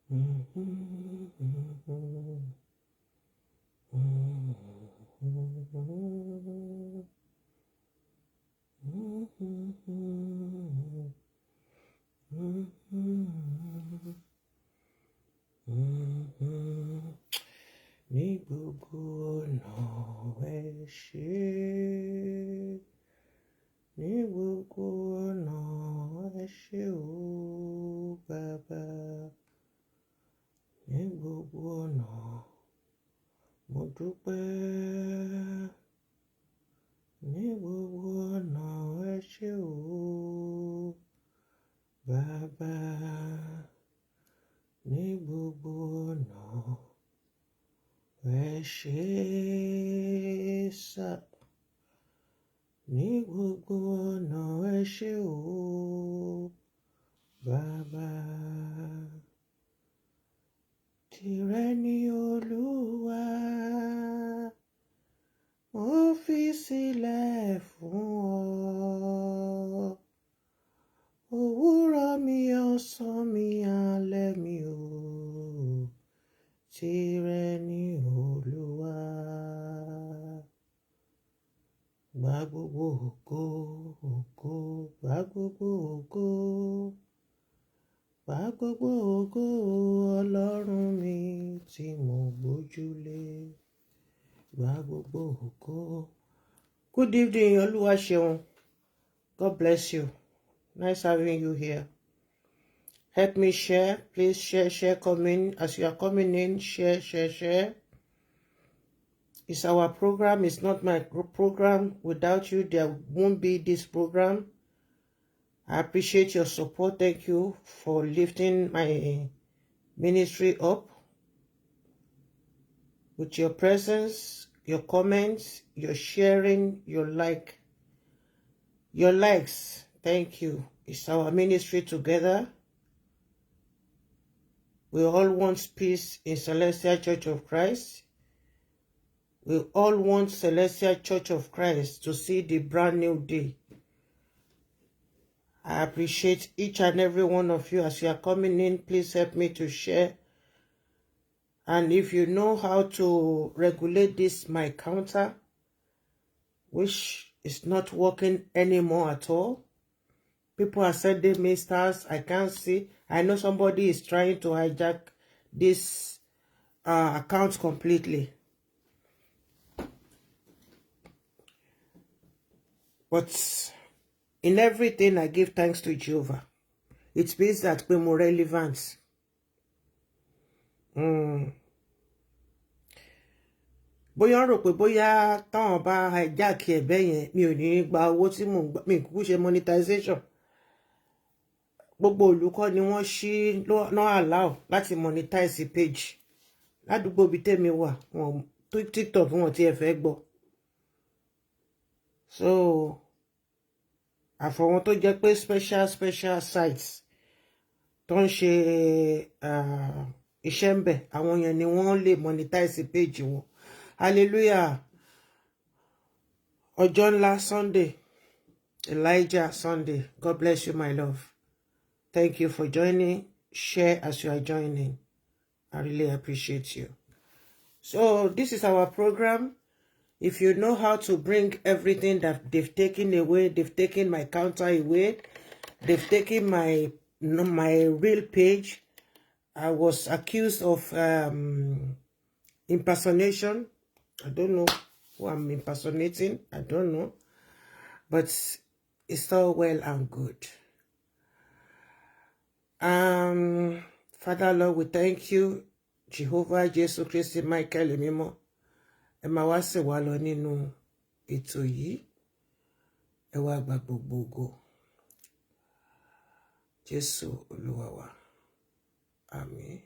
Ní gbogbo ọ̀nà ẹ ṣé, ní gbogbo ọ̀nà ẹ ṣé o Bàbá, ní gbogbo ọ̀nà mo dúpẹ́, ní gbogbo ọ̀nà ẹ ṣé o Bàbá, ní gbogbo ọ̀nà ẹ ṣé sà, ní gbogbo ọ̀nà ẹ ṣé o Bàbá. Tìrẹ ni Olúwa, mo fi sílẹ̀ fún ọ. Òwúrọ̀ mi, ọ̀sán mi, alẹ́ mi o. Tìrẹ ni Olúwa. Gba gbogbo ògo, ògo, gba gbogbo ògo. Gba gbogbo ògo Ọlọ́run mi tí mo gbójúlé. Gba gbogbo ògo. Good evening, Oluwaseun. God bless you. Nice having you here. Help me share. Please share, comment. As you are coming in, share. It's our program. It's not my program. Without you, there won't be this program. I appreciate your support. Thank you for lifting my ministry up with your presence, your comments, your sharing, your likes. Thank you. It's our ministry together. We all want peace in Celestial Church of Christ. We all want Celestial Church of Christ to see the brand new day. I appreciate each and every one of you. As you are coming in, please help me to share. And if you know how to regulate this, my counter, which is not working anymore at all. People are sending me stars. I can't see. I know somebody is trying to hijack this account completely. But in everything, I give thanks to Jehovah. It means that we're more relevant. Bóyá rò pé bóyá táwọn bá hijack ẹ̀bẹ̀ yẹn mi ò ní gba owó tí mò ń gbà, mi kúkú ṣe monetization. Gbogbo olùkọ́ ni wọ́n ṣí náà allow láti monetize page. Ládùúgbò bí tèmi wà, wọn TikTok wọn tí ẹ fẹ́ gbọ́. So àfọwọ́n tó jẹ́ pé special sites tó ń ṣe iṣẹ́ ń bẹ̀, àwọn yẹn ni wọ́n lè monetize page wọn. Hallelujah. Ọjọ́ ńlá Sunday, Elijah Sunday. God bless you, my love. Thank you for joining. Share as you are joining. I really appreciate you. So this is our program. If you know how to bring everything that they've taken away, they've taken my counter away, they've taken my real page. I was accused of impersonation. I don't know who I'm impersonating. I don't know. But it's all well and good. Father, Lord, we thank you. Jehovah, Jesus Christ, MICHEALI mímọ́. Ẹ máa wá ṣe wá lọ nínú ètò yìí. Ẹ wá gba gbogbo ògo. Jésù Olúwa wa. Àmín.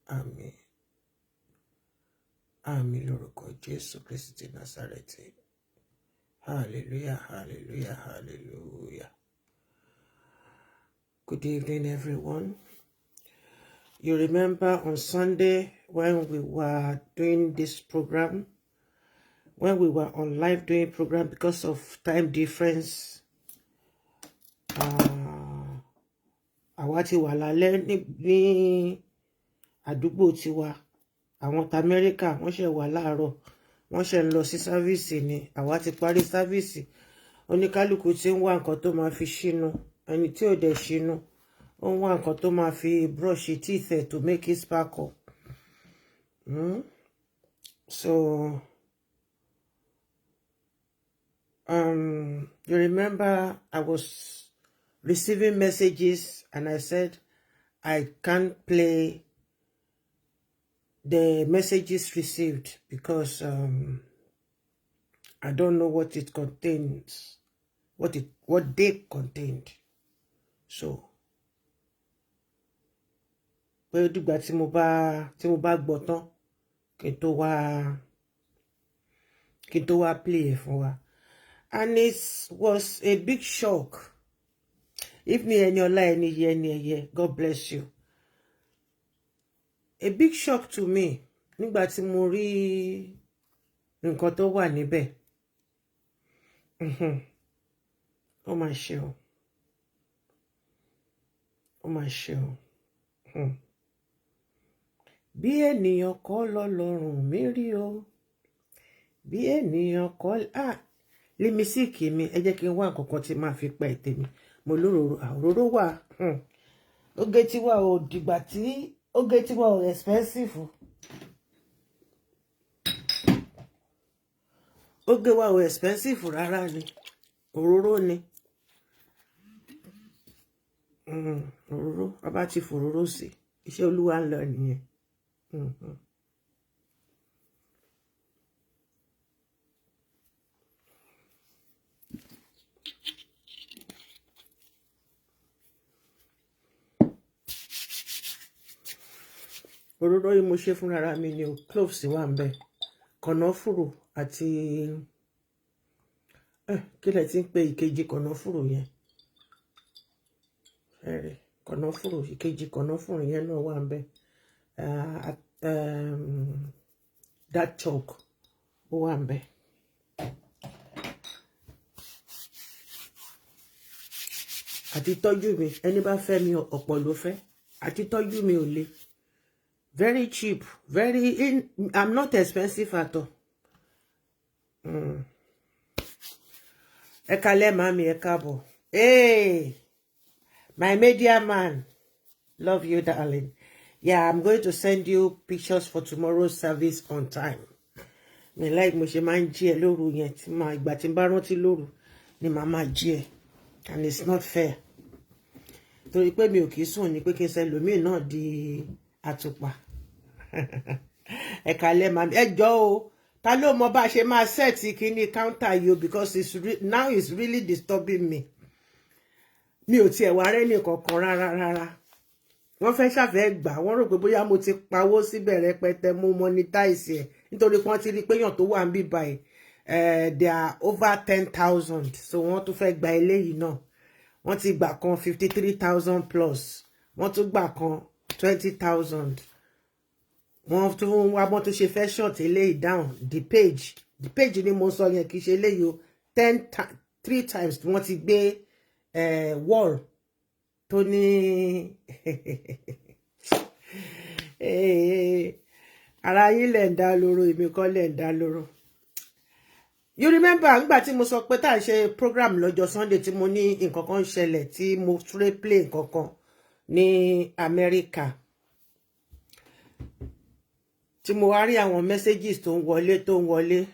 Àmín. Àmín lórúkọ Jésù Kristi Násárẹ́tì. Hallelujah, hallelujah, hallelujah. Good evening, everyone. You remember on Sunday when we were doing this program, when we were on live doing program because of time difference, àwa ti wà lálẹ́ ní àdúgbò tiwa àwọn ta Amẹ́ríkà wọ́n ṣe wà láàárọ̀ wọ́n ṣe ń lọ sí sáfíìsì ni àwa ti parí sáfíìsì oníkálukú tí ń wá nǹkan tó máa fi ṣínú ẹni tí ò dẹ̀ ṣínú ó ń wá nǹkan tó máa fi brush teeth to make it sparkle. So you remember I was receiving messages and I said I can't play the messages received because I don't know what it contains, what they contained. So pé dìgbà tí mo bá gbọ́ tán kí n tó wá play fún wa. And it was a big shock. If me Eniola any God bless you. A big shock to me. Nígbà tí mo rí nǹkan tó wà níbẹ̀. Ó mà ṣe o. Ó mà ṣe o. Bí ènìyàn kọ́ lọ́lọ́run mi rí o. Bí ènìyàn kọ́ límísìkì mi ẹ jẹ́ kí n wá nǹkan kan tí máa fi pa ètè mi. Mo lóròrò àròrò wà. Oge tí wà ò dìgbà tí oge tí wà ò expensive. Oge wà ò expensive rárá ni. Òróró ni. Òróró bàbá ti fòróró sí. Iṣẹ́ Olúwa ń lọ nìyẹn. Òróró yìí mo ṣe fúnra mi ni o, cloves wà ńbẹ̀, kànáfùrù àti kí lẹ ti ń pè ìkejì kànáfùrù yẹn. Kànáfùrù ìkejì kànáfùrù yẹn náà wà ńbẹ̀. That chalk ó wà ńbẹ̀. Àti tọ́jú mi ẹni bá fẹ́ mi ọ̀pọ̀ ló fẹ́. Àti tọ́jú mi ò le. Very cheap, I'm not expensive at all. Ẹ kálẹ́ màmí ẹ káàbọ̀. Hey, my media man, love you darling. Yeah, I'm going to send you pictures for tomorrow's service on time. Me like mo ṣe máa ń jí ẹ lóru yẹn tí máa ìgbà tí n bá rántí lóru ni màá máa jí ẹ, and it's not fair. Torí pé mi ò kì í sùn ni pé kí n ṣe ẹlòmíì náà di àtùpà. Ẹ kálẹ́ màmí ẹ jọ̀ọ́ o ta ló mọ bá ṣe máa set kíní counter yìí o because now it's really disturbing me. Mi ò tiẹ̀ wá rẹ́ni kankan rárá. Wọ́n fẹ́ ṣàfẹ́ gbà wọ́n rò pé bóyá mo ti pawó síbẹ̀ rẹpẹtẹ mo monetize ẹ̀ nítorí pé wọ́n ti rí pé èèyàn tó wà ń bí báyìí they are over 10,000 so wọ́n tún fẹ́ gba eléyìí náà. Wọ́n ti gbà kan 53,000 plus wọ́n tún gbà kan 20,000. Wọ́n tún wá bọ́n tó ṣe fẹ́ short eléyìí down the page ni mo sọ yẹn kì í ṣe eléyìí o 3 times wọ́n ti gbé wall tó ní ara yín lẹ̀ ń dá lóró èmi kọ́ lẹ̀ ń dá lóró. You remember nígbà tí mo sọ pé tá à ń ṣe program lọ́jọ́ Sunday tí mo ní nǹkan kan ṣẹlẹ̀ tí mo tún play nǹkan kan ní Amẹ́ríkà tí mo wá rí àwọn messages tó ń wọlé.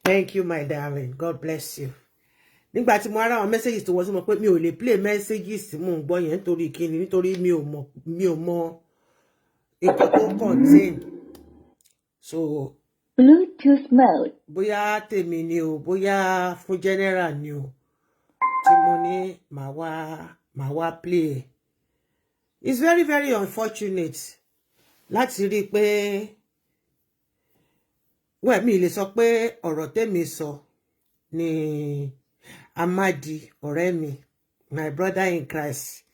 Thank you my darling, God bless you. Nígbà tí mo wá rí àwọn messages tó wọlé mo pé mi ò lè play messages tí mo ń gbọ́ yẹn nítorí kíni nítorí mi ò mọ nǹkan tó contain. So Bluetooth mode. Bóyá tèmi ni o bóyá fún general ni o tí mo ní màá wá play. It's very very unfortunate láti rí pé mi lè sọ pé ọ̀rọ̀ tèmi sọ ni Amadi ọ̀rẹ́ mi my brother in Christ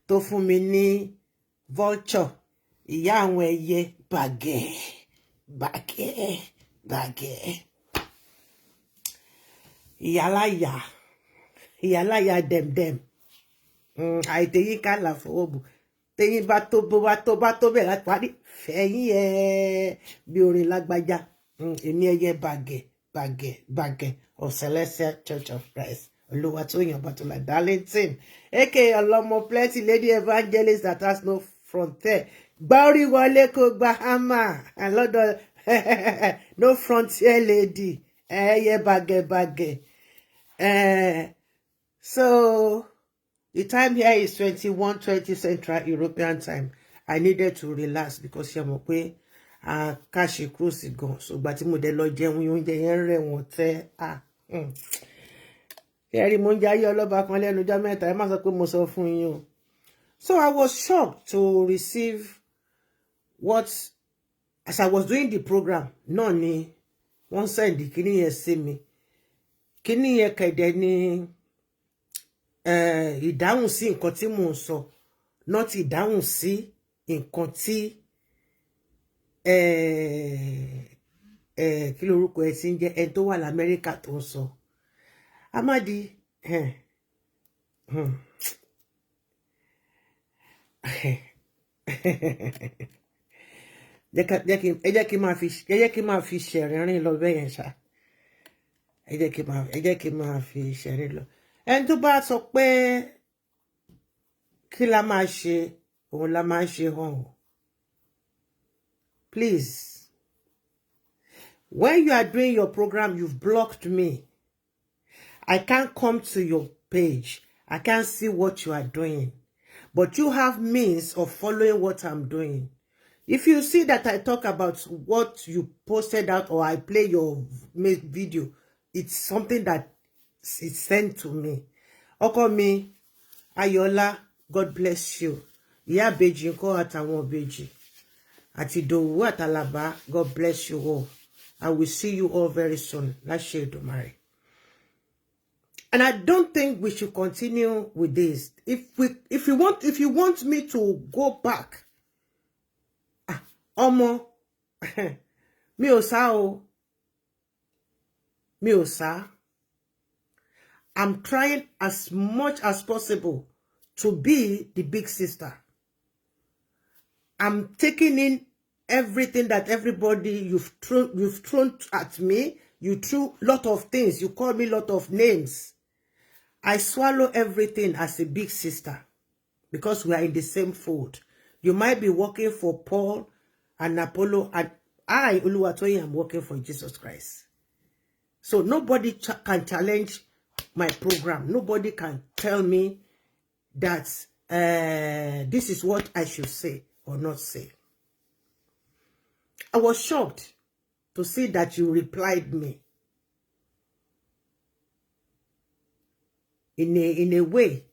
tó fún mi ní vulture ìyá àwọn ẹyẹ bàgẹ́ ìyáláyà dẹ̀mdẹ̀m àìtẹ́yíká làfọwọ́bù tẹ́yìn bá tó bẹ̀ láti parí fẹ̀yìn ẹ̀ bí orin lágbájá èmi ẹyẹ bàgẹ̀ of Celestial Church of Christ Olúwatóyìn Ọbátọ́lá Darlington aka ọlọ́mọ plenty lady evangelist that has no frontier gbá orí wọlé kó gba hammer lọ́dọ̀ no frontier lady ẹyẹ bàgẹ̀. So the time here is 21:20 Central European Time. I needed to relax because ṣe mọ̀ pé káṣe cruise gan. So gba tí mo dé lọ jẹun oúnjẹ yẹn rẹ̀ wọ́n tẹ́ ẹ̀rí mo ń jẹ ayé ọlọ́ba kan lẹ́nu ọjọ́ mẹ́ta ẹ má sọ pé mo sọ fún yín o. So I was shocked to receive what, as I was doing the program, náà ni wọ́n send kíní yẹn sí mi. Kíní yẹn kẹ̀dẹ̀ ni ìdáhùn sí nǹkan tí mò ń sọ, not ìdáhùn sí nǹkan tí kí lorúkọ ẹ ti ń jẹ́ ẹni tó wà l'Amẹ́ríkà tó ń sọ. Amadi ẹ jẹ́ kí n máa fi ṣẹ̀rìnrìn lọ bẹ́ẹ̀ yẹn ṣá. Ẹ jẹ́ kí n máa fi ṣẹ̀rìn lọ. Ẹni tó bá sọ pé kí la máa ṣe òun la máa ṣe hàn. Please, when you are doing your program, you've blocked me. I can't come to your page. I can't see what you are doing. But you have means of following what I'm doing. If you see that I talk about what you posted out or I play your video, it's something that is sent to me. Ọkọ mi, Ayọ̀lá, God bless you. Ìyá Ìbejì ńkọ́ àtàwọn Ìbejì. Àti Ìdòwú àtàlàbá, God bless you all. I will see you all very soon. Láṣẹ Èdùmàrè. And I don't think we should continue with this. If you want me to go back, ọmọ, mi ò sá o. Mi ò sá. I'm trying as much as possible to be the big sister. I'm taking in everything that everybody you've thrown at me. You threw a lot of things. You called me a lot of names. I swallow everything as a big sister because we are in the same fold. You might be working for Paul and Apollo, and I, Oluwatoyin, am working for Jesus Christ. So nobody can challenge my program. Nobody can tell me that this is what I should say or not say. I was shocked to see that you replied me in a way.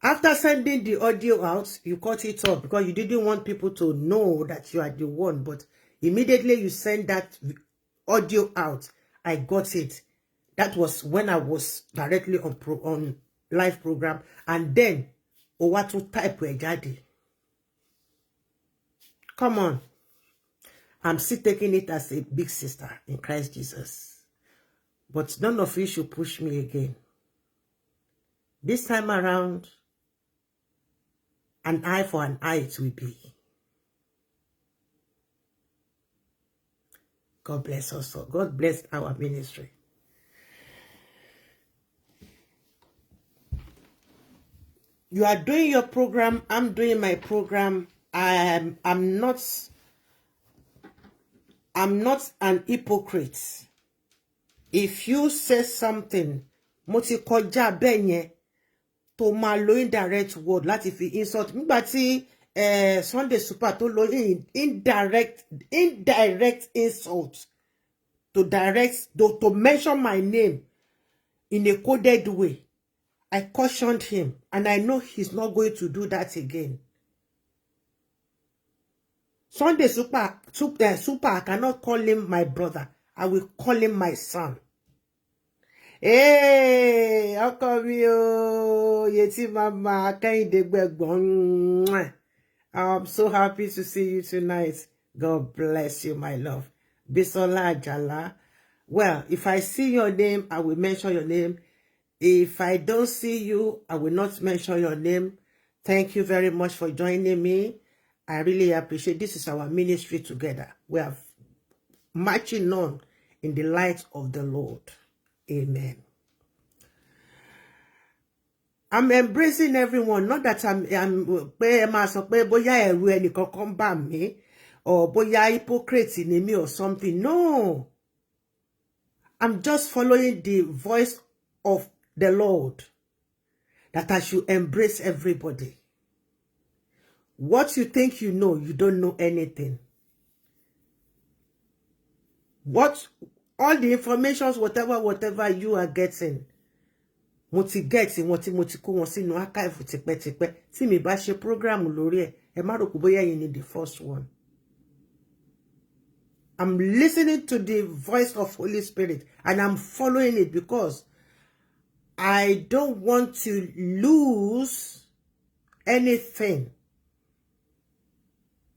After sending the audio out, you cut it off because you didn't want people to know that you are the one. But immediately you send that audio out, I got it. That was when I was directly on live program. And then, what to type with daddy. Come on. I'm still taking it as a big sister in Christ Jesus. But none of you should push me again. This time around, an eye for an eye it will be. God bless us all. God bless our ministry. You are doing your program. I'm doing my program. I'm not an hypocrite. If you say something, mo ti kọjá bẹ́ẹ̀ yẹn tó máa lo indirect word láti fi insult. Nígbà tí Sunday Super tó lo indirect insult to mention my name in a coded way. I cautioned him, and I know he's not going to do that again. Sunday Super, I cannot call him my brother. I will call him my son. Hey, how come you? Yeti mama, I'm so happy to see you tonight. God bless you, my love. Bisola Ajala. Well, if I see your name, I will mention your name. If I don't see you, I will not mention your name. Thank you very much for joining me. I really appreciate this is our ministry together. We are marching on in the light of the Lord. Amen. I'm embracing everyone. Not that I'm bóyá ẹ̀rù ẹnìkankan bà mí, or bóyá hypocrite ni mí or something. No. I'm just following the voice of the Lord, that I should embrace everybody. What you think you know, you don't know anything. What all the informations, whatever you are getting, mo ti get wọ́n tí mo ti kó wọn sínú archive tipẹ́tipẹ́. Tí mi bá ṣe program lórí ẹ̀, ẹ má rò pé bóyá yín ni the first one. I'm listening to the voice of Holy Spirit and I'm following it because I don't want to lose anything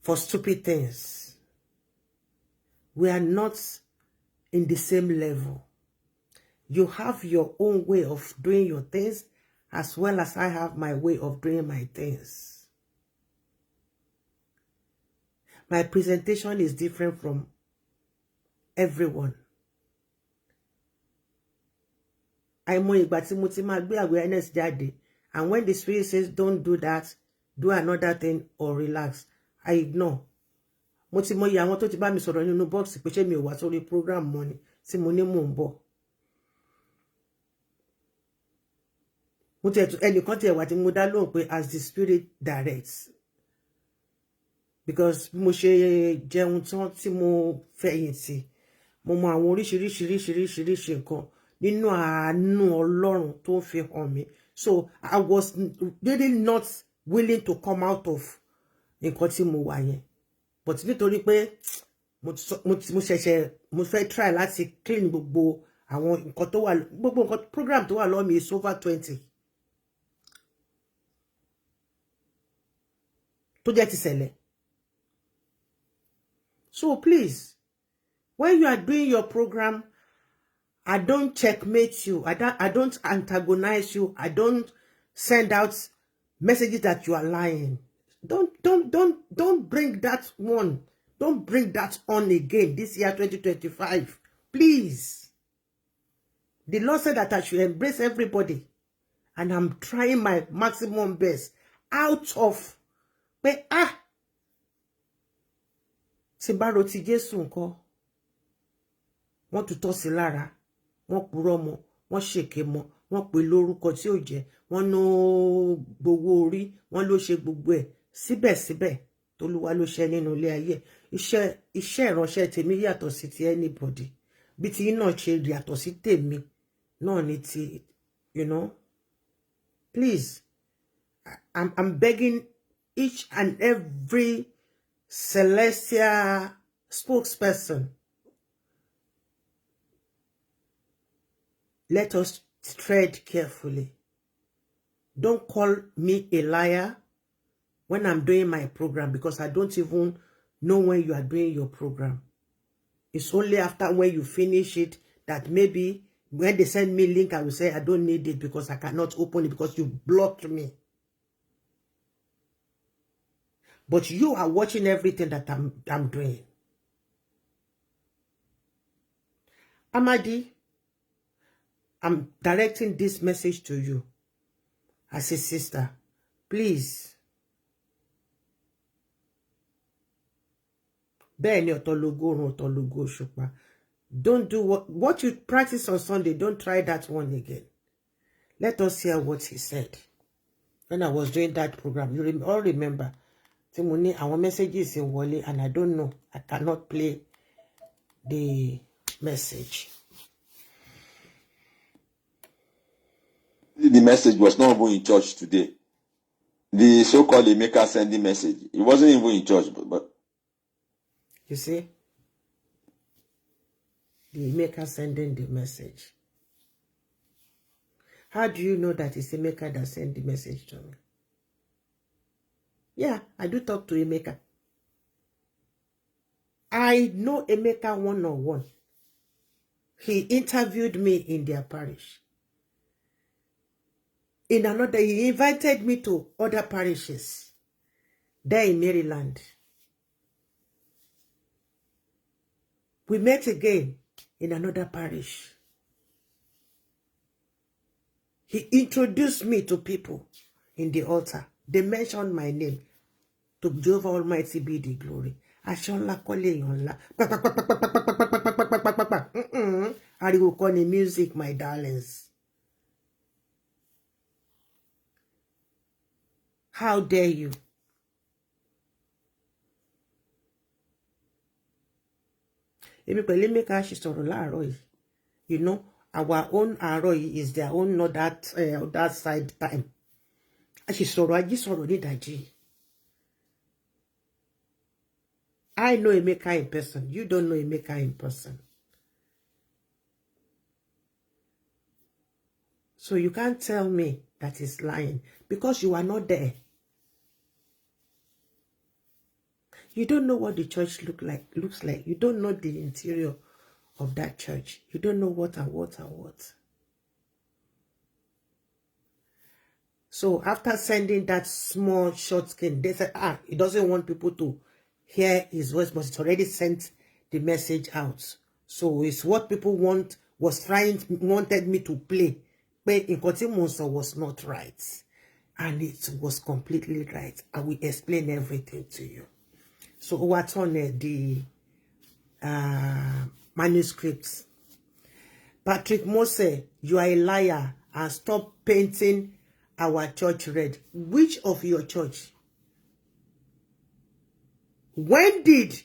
for stupid things. We are not in the same level. You have your own way of doing your things, as well as I have my way of doing my things. My presentation is different from everyone. I know ìgbà tí mo ti máa gbé awareness jáde, and when the Spirit says don't do that, do another thing or relax, I ignore. Mo ti mọ iye àwọn tó ti bá mi sọ̀rọ̀ nínú box pé ṣé mi ò wá sórí program money tí mo ní mò ń bọ̀. Mo ti ẹnìkan tí ẹ wà tí mo dá lóhùn pé as the Spirit directs, because mo ṣe jẹun tán tí mo fẹ̀yìntì, mo mọ àwọn oríṣiríṣi nǹkan nínú àánú Ọlọ́run tó ń fi hàn mí. So I was really not willing to come out of nǹkan tí mo wà yẹn, but nítorí pé mo fẹ́ try láti clean gbogbo àwọn nǹkan tó wà, gbogbo nǹkan program tó wà lọ́wọ́ mi is over 20 tó jẹ́ ti ṣẹlẹ̀. So please, when you are doing your program, I don't checkmate you. I don't antagonize you. I don't send out messages that you are lying. Don't bring that one. Don't bring that on again this year 2025. Please. The Lord said that I should embrace everybody. And I'm trying my maximum best out of tí bá ro ti Jésù ńkọ́, wọ́n tutọ́ sí lára, wọ́n purọ́ mọ́, wọ́n ṣèké mọ́, wọ́n pè lórúkọ tí ò jẹ́, wọ́n ná gbowó orí, wọ́n ló ṣe gbogbo ẹ̀. Síbẹ̀síbẹ̀ t'Olúwa ló ṣe nínú ilé ayé. Iṣẹ́ ìránṣẹ́ tèmi yàtọ̀ sí ti anybody. Bí ti náà ṣe yàtọ̀ sí tèmi náà ni ti, you know. Please, I'm begging each and every celestial spokesperson, let us tread carefully. Don't call me a liar when I'm doing my program, because I don't even know when you are doing your program. It's only after when you finish it that maybe when they send me link, I will say I don't need it because I cannot open it because you blocked me. But you are watching everything that I'm doing. Amadi, I'm directing this message to you as a sister. Please. Don't do what you practice on Sunday. Don't try that one again. Let us hear what he said when I was doing that program. You all remember. Our messages in Wally, and I don't know. I cannot play the message. The message was not even in church today. The so-called Emeka sending message. It wasn't even in church, but you see, the Emeka sending the message. How do you know that it's Emeka that sent the message to me? Yeah, I do talk to Emeka. I know Emeka one-on-one. He interviewed me in their parish. He invited me to other parishes there in Maryland. We met again in another parish. He introduced me to people in the altar. They mentioned my name. To Jehovah Almighty be the glory. Ashola kole yonla. Ariwo kọ́ ni music, my darlings. How dare you? Èmi pẹ̀lú Emeka ṣe sọ̀rọ̀ láàárọ̀ yìí. You know, our own àárọ̀ yìí is their own, not that side time. A ṣe sọ̀rọ̀ ají sọ̀rọ̀ ní ìdajì. I know Emeka in person. You don't know Emeka in person. So you can't tell me that he's lying because you are not there. You don't know what the church looks like. You don't know the interior of that church. You don't know what and what and what. So after sending that small short skin, they said, he doesn't want people to hear his voice, but it's already sent the message out. So it's what people wanted me to play. But in Monso was not right. And it was completely right. I will explain everything to you. So what's on the manuscripts? Patrick Mose, you are a liar and stop painting our church red. Which of your church? When did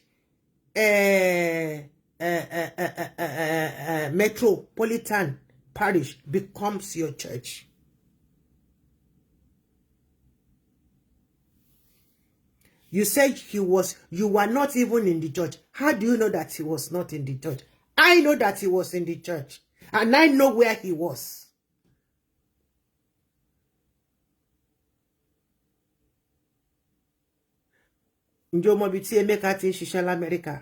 Metropolitan Parish becomes your church? You said you were not even in the church. How do you know that he was not in the church? I know that he was in the church. And I know where he was. Ǹjẹ́ o mọ bí tí Emeka ti ń ṣiṣẹ́ l'Amẹ́ríkà?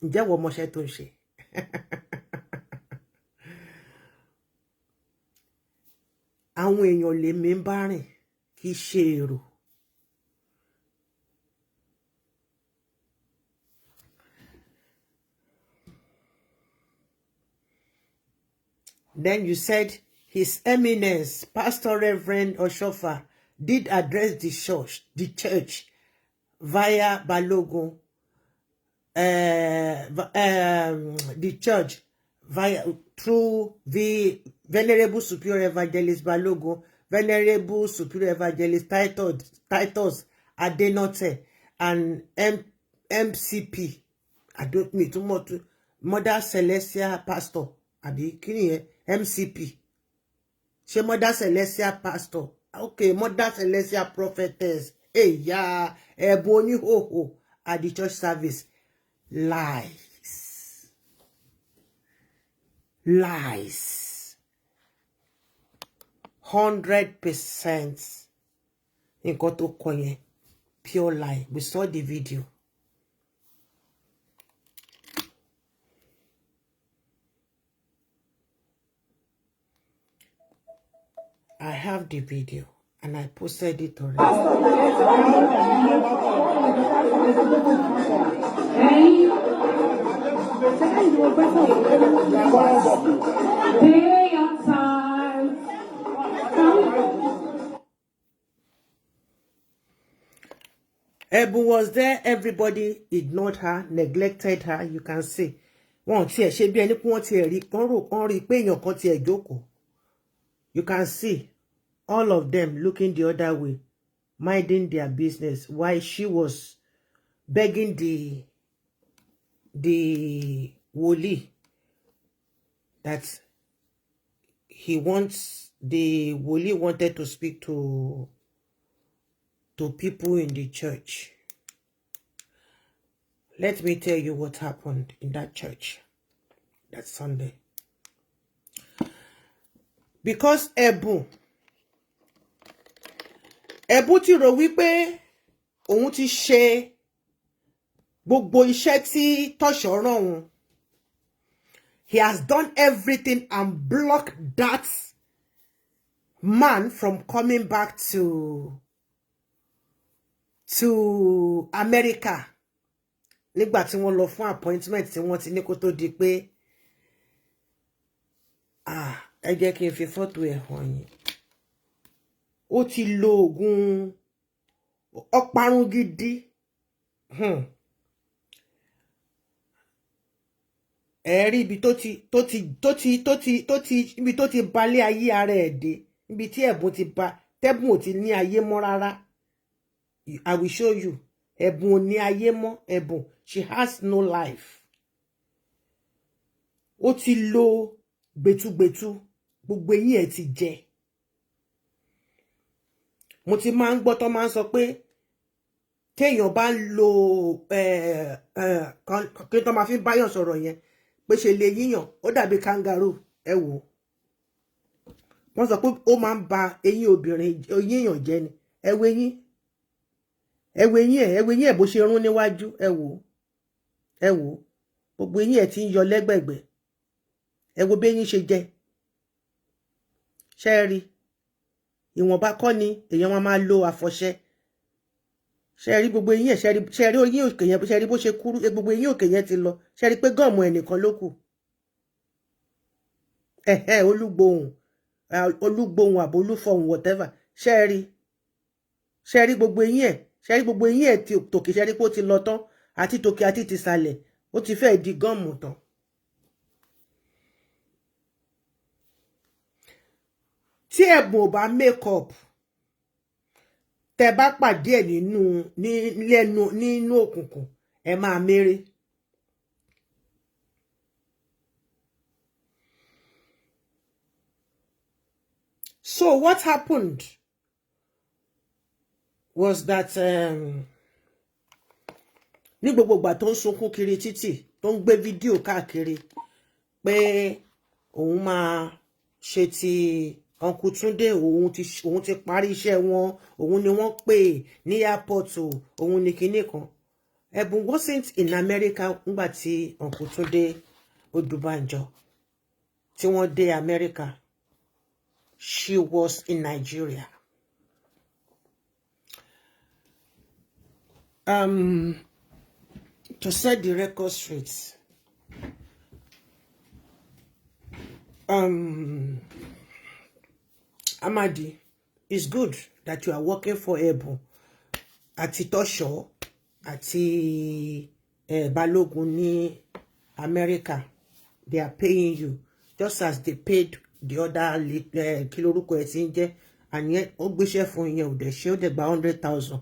Ǹjẹ́ wo mọṣẹ́ tó ń ṣe? Àwọn èèyàn lèmi ń bá rìn kì í ṣe èrò. Then you said His Eminence, Pastor Reverend Oshoffa, did address the church via Balogun, the church through the Venerable Superior Evangelist Balogun, Venerable Superior Evangelist Titus ADEDOTE, and MCP. I don't need too much. Mother Celestia Pastor. Abi kini MCP. She Mother Celestia Pastor. Okay, Mother Celestia Prophetess. Hey, yeah, Bùn Onihoho at the church service. Lies. Lies. 100% nǹkan tó kọ yẹn. Pure lie. We saw the video. I have the video and I posted it already. Bùn was there. Everybody ignored her, neglected her. You can see. You can see all of them looking the other way, minding their business, while she was begging the woli that the woli wanted to speak to people in the church. Let me tell you what happened in that church that Sunday. Because Bùn ti rò wípé òun ti ṣe gbogbo iṣẹ́ tí Tosho rán òun. He has done everything and blocked that man from coming back to America nígbà tí wọ́n lọ fún appointment tí wọ́n ti ní kó tó di pé ẹ jẹ́ kí n fi fọ́tò ẹ̀ hàn yín. Ó ti lo oògùn ọparun gidi. Ẹ̀rí ibi ibi tó ti balẹ̀ ayé ara ẹ̀ dé, ibi tí ẹ̀bùn ti ba tẹ́bùn ò ti ní ayé mọ́ rárá. I will show you. Ẹ̀bùn ò ní ayé mọ́, ẹ̀bùn. She has no life. Ó ti lo gbẹ̀tugbẹ̀tu, gbogbo eyín ẹ̀ ti jẹ. Mo ti máa ń gbọ́ tó máa ń sọ pé téèyàn bá ń lo kí tó máa fi báyọ̀ sọ̀rọ̀ yẹn pé ṣe lè yíyàn ó dàbí kangaroo. Ẹ wò ó. Wọ́n sọ pé ó máa ń ba eyín obìnrin yíyàn jẹ́ ni. Ẹ wo eyín. Ẹ wo eyín ẹ̀ bó ṣe rún níwájú. Ẹ wò ó. Ẹ wò ó. Gbogbo eyín ẹ̀ ti ń yọ lẹ́gbẹ̀gbẹ̀. Ẹ wo bí eyín ṣe jẹ. Ṣé ẹ rí? Ìwọ̀nba kọ́ ni èèyàn máa lo àfọ̀ṣẹ. Ṣé ẹ rí gbogbo eyín ẹ̀? Ṣé ẹ rí eyín òkè yẹn? Ṣé ẹ rí bó ṣe kúrú? Gbogbo eyín òkè yẹn ti lọ. Ṣé ẹ rí pé gọ́ọ̀mù ẹnìkan ló kù? Olúgbòhùn àbò olúfọ̀hùn whatever. Ṣé ẹ rí? Ṣé ẹ rí gbogbo eyín ẹ̀? Ṣé ẹ rí gbogbo eyín ẹ̀ tòkè? Ṣé ẹ rí pé ó ti lọ tán? Àti tòkè àti tìsàlẹ̀ ó ti fẹ́ di gọ́ọ̀mù tán. Tí ẹ̀bùn ò bá make up, tẹ́ bá pàdé ẹ̀ nínú òkùnkùn, ẹ máa méré. So what happened was that ní gbogbo ìgbà tó ń sunkún kiri títì, tó ń gbé fídíò káàkiri pé òun máa ṣe ti Uncle Túndé, òun ti parí iṣẹ́ wọn, òun ni wọ́n pè ní airport, òun ni kinní kan. Ẹ̀bùn wasn't in America nígbà tí Uncle Túndé Odùbánjọ tí wọ́n dé America. She was in Nigeria. To set the record straight, Amadi, it's good that you are working for Ẹ̀bùn àti Tosho àti Balógun ní America. They are paying you just as they paid the other kí lorúkọ ẹ̀ tí ń jẹ́, and yet ó gbéṣẹ́ fún yẹn ò dẹ̀ ṣe, ó dẹ̀ gba 100,000.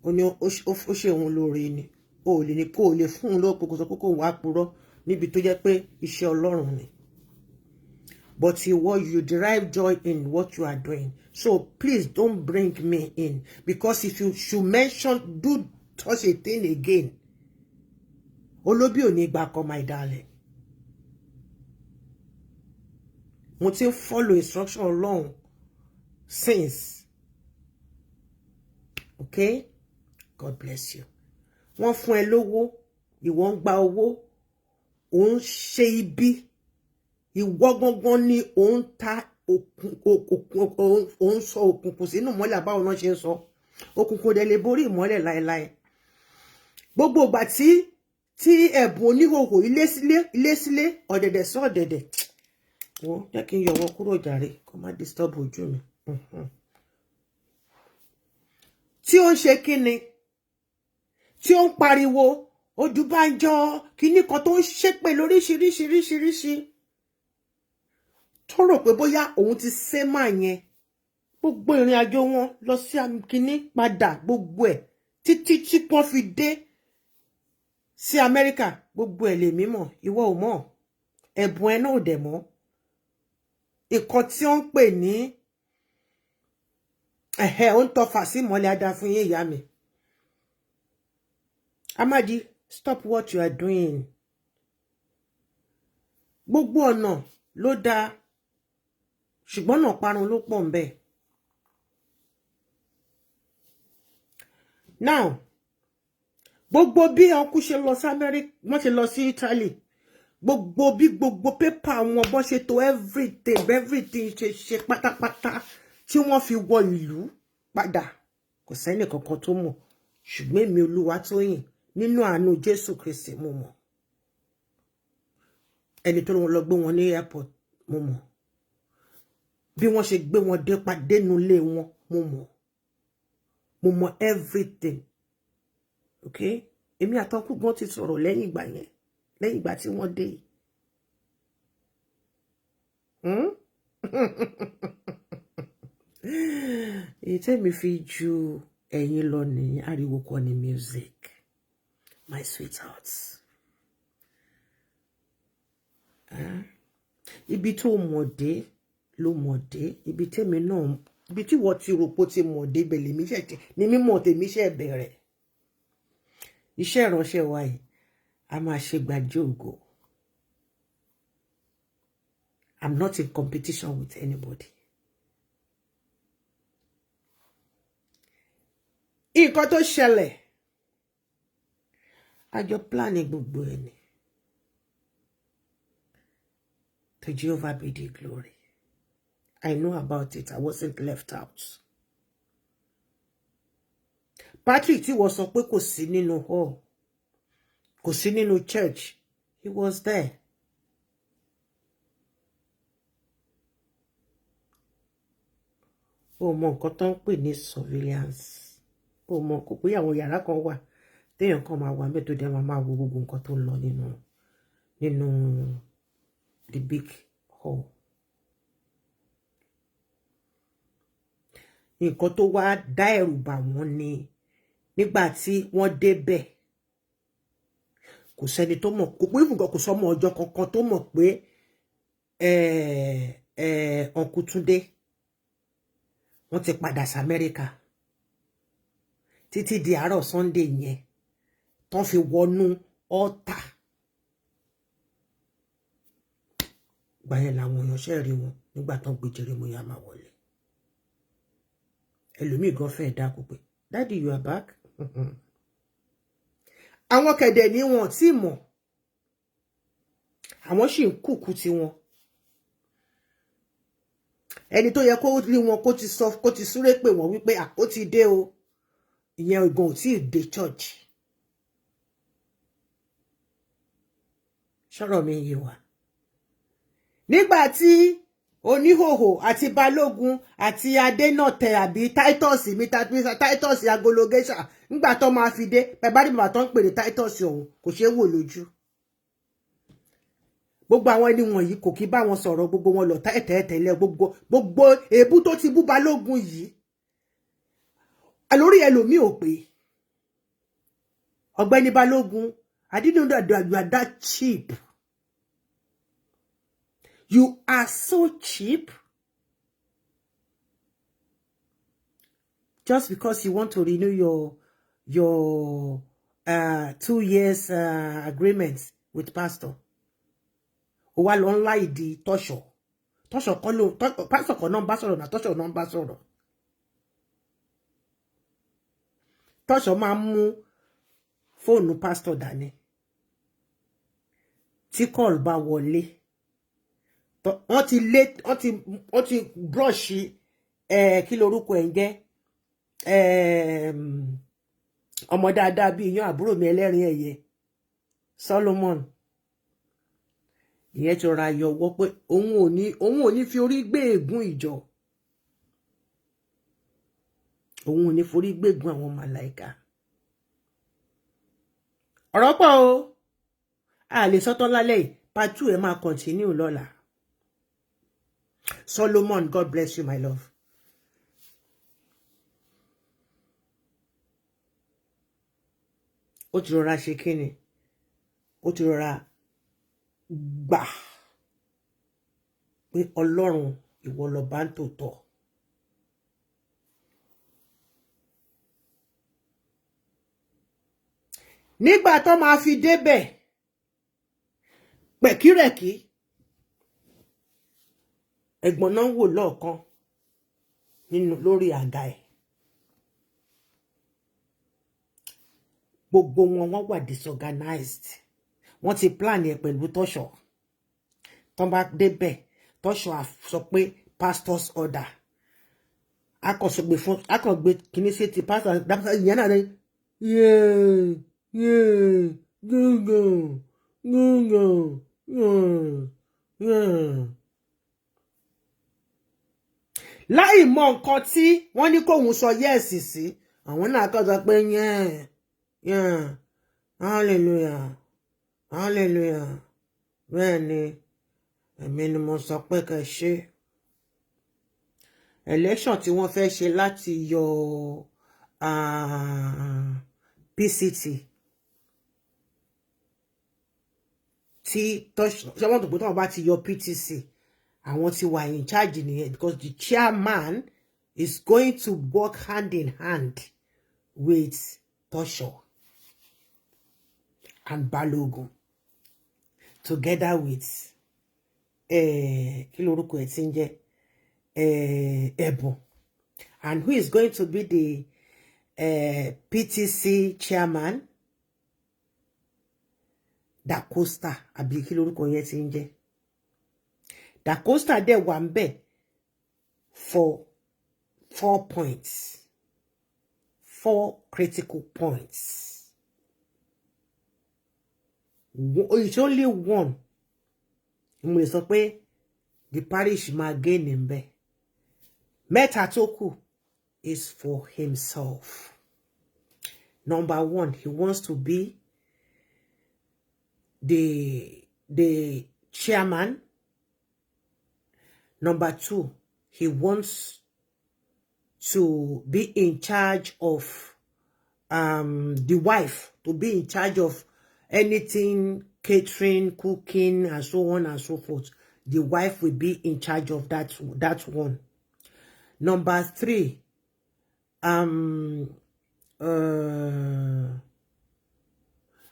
Ó ní ó ṣe òun lóore ni. O lè ní kó o lè fún un lóko kó sọ pé kó wá purọ́ níbi tó jẹ́ pé iṣẹ́ Ọlọ́run ni. But you derive joy in what you are doing. So please don't bring me in, because if you should do such a thing again, Olóbí ò ní gbà kọ́, my darling. Mo ti follow instruction Ọlọ́run since. Okay? God bless you. Wọ́n fún ẹ lówó, ìwọ ń gba owó, ò ń ṣe ibi. Ìwọ gangan ni ò ń ta ò ń sọ òkùnkùn sínú ìmọ́lẹ̀, àbáwọn náà ṣe ń sọ. Òkùnkùn dẹ̀ lè borí ìmọ́lẹ̀ láéláé. Gbogbo ìgbà tí Ẹ̀bùn Oníhòhò ilé sílé ọ̀dẹ̀dẹ̀ sọ ọ̀dẹ̀dẹ̀. Wọ́n jẹ́ kí n yọ wọn kúrò jàre kó má disturb ojú mi. Tí ó ń ṣe kíni? Tí ó ń pariwo Odùbánjọ kíní kan tó ń ṣépè lóríṣiríṣiríṣiríṣi. Tó rò pé bóyá òun ti sé máa yẹn. Gbogbo ìrìn àjò wọn lọ sí kíní padà gbogbo ẹ̀ títí tí wọ́n fi dé sí Amẹ́ríkà. Gbogbo ẹ̀ lè mímọ̀, ìwọ ò mọ̀. Ẹ̀bùn ẹ náà ò dẹ̀ mọ̀. Ìkan tí ó ń pè ní ó ń tọ́fà sí ìmọ́lẹ̀ adá fún yín ìyá mi. Amadi, stop what you are doing. Gbogbo ọ̀nà ló dáa, ṣùgbọ́n náà parun ló pọ̀ ńbẹ̀. Now, gbogbo bí ọkùn ṣe lọ sí America, wọ́n ṣe lọ sí Italy, gbogbo bí gbogbo pépà wọn bọ́n ṣe tó everything ṣe pátápátá tí wọ́n fi wọ ìlú padà kò sẹ́ni kankan tó mọ̀ ṣùgbọ́n èmi Olúwatóyìn nínú àánú Jésù Kristi mo mọ̀ ẹni tó lọ gbé wọn ní airport mo mọ̀ bí wọ́n ṣe gbé wọn dé padé nulé wọn mo mọ̀ everything okay èmi àtọkù gan ti sọ̀rọ̀ lẹ́yìn ìgbà yẹn lẹ́yìn ìgbà tí wọ́n dé èyí tẹ́mi fi ju ẹ̀yin lọ ní ariwo kọ́ ní music my sweethearts ibi tó mọ̀ dé ló mọ̀ dé ibi tẹ́mi náà ibi tí wọ́n ti rò pé ó ti mọ̀ dé bẹ̀lẹ̀ mi ṣẹ̀ ní mímọ̀ tèmi ṣẹ̀ bẹ̀rẹ̀ iṣẹ́ ìránṣẹ́ wa yìí a máa ṣe gbàjẹ́ ògo I'm not in competition with anybody. Nǹkan tó ṣẹlẹ̀ àjọ planning gbogbo ẹni to Jehovah be the glory. I know about it. I wasn't left out. Patrick tí wọ́n sọ pé kò sí nínú hall, kò sí nínú church, he was there. Ó mọ nǹkan tó ń pè ní surveillance. Ó mọ kò pé àwọn yàrá kan wà téèyàn kan máa wà ńbẹ̀ tó dẹ̀ máa wo gbogbo nǹkan tó ń lọ nínú the big hall. Nǹkan tó wá dá ẹ̀rù bà wọ́n ni nígbà tí wọ́n débẹ̀ kò sẹ́ni tó mọ̀ kò pé ìfúngàn kò sọmọ ọjọ́ kankan tó mọ̀ pé Uncle Túndé wọ́n ti padà sí Amẹ́ríkà títí di àárọ̀ Sunday yẹn tán fi wọnú ọ̀tà gbà yẹn làwọn èèyàn ṣe rí wọn nígbà tán gbé Jeremiah máa wọlé ẹlòmíì gan fẹ́ dákú pé daddy you are back àwọn kẹ̀dẹ̀ ní wọn tí mọ̀ àwọn sì ń kúkú tí wọn ẹni tó yẹ kó rí wọn kó ti súré pè wọ́n wípé ó ti dé o ìyẹn ìgbọ̀n ò tí ì dé church ṣọ́rọ̀ mi yé wa nígbà tí Oníhòhò àti Balógun àti Adédòte àbí Titus Titus agologéṣà nígbà tó máa fi dé bàbá ní bàbá tó ń pè ní Titus ọ̀hún kò ṣeé wò lójú gbogbo àwọn ẹni wọ̀nyí kò kí bá wọn sọ̀rọ̀ gbogbo wọn lọ tẹ́tẹ́tẹ́lẹ̀ gbogbo èébú tó ti bú Balógun yìí lórí ẹlòmíì ò pé ọ̀gbẹ́ni Balógun I didn't know that you are that cheap. You are so cheap. Just because you want to renew your 2 years agreement with pastor. O wa lọ ńlá ìdí Tosho. Tosho kan ló pastor kan náà bá sọ̀rọ̀ na Tosho náà bá sọ̀rọ̀. Tosho máa mú fóònù pastor dání. Tí call bá wọlé. Wọ́n ti brush kí lorúkọ ẹ̀ ń jẹ́ ọmọ dáadáa bí iyán àbúrò mi ẹlẹ́rìn ẹ̀yẹ Solomon ìyẹn ti ra yọwọ́ pé òun ò ní fi orí gbé ègún ìjọ òun ò ní forí gbégun àwọn màláìka ọ̀rọ̀ pọ̀ o a lè sọ́tọ́ lálẹ́ yìí part 2 ẹ̀ máa continue lọ́la. Solomon, God bless you, my love. Ó ti rọra ṣe kíni? Ó ti rọra gbà pé Ọlọ́run ìwọ lọba ń tòótọ́. Nígbà tó máa fi débẹ̀ pẹ̀kírẹ̀kí ẹ̀gbọ́n náà wò lọ́ọ̀kan lórí àga ẹ̀ gbogbo wọn wà disorganized wọ́n ti plan ẹ̀ pẹ̀lú Tosho tó bá débẹ̀ Tosho sọ pé pastor's order akọ̀sọ̀gbè fún akọ̀gbè kìíní sí ti pásítọ̀ dápásá ìyẹn náà rẹ̀ láì mọ nǹkan tí wọ́n ní kóhun sọ yẹ́ẹ̀sì sí àwọn náà kọ́ sọ pé hallelujah hallelujah bẹ́ẹ̀ ni èmi ni mo sọ pé kẹ́ ṣe election tí wọ́n fẹ́ ṣe láti yọ PCT tí ṣọ́wọ́n tó pé tí wọ́n bá ti yọ PTC àwọn tí wà in charge nìyẹn because the chairman is going to work hand in hand with Tosho and Balogun together with kí lorúkọ ẹ̀ tí ń jẹ́ Bùn, and who is going to be the PTC chairman? Da Costa àbí kí lorúkọ yẹn tí ń jẹ́ Da Costa dẹ̀ wà ń bẹ̀ for 4 points, 4 critical points. It's only one. Mo lè sọ pé the parish máa gain in bẹ̀. Mẹ́ta tó kù is for himself. Number 1, he wants to be the chairman. Number 2, he wants to be in charge of the wife, to be in charge of anything, catering, cooking, and so on and so forth. The wife will be in charge of that one. Number 3,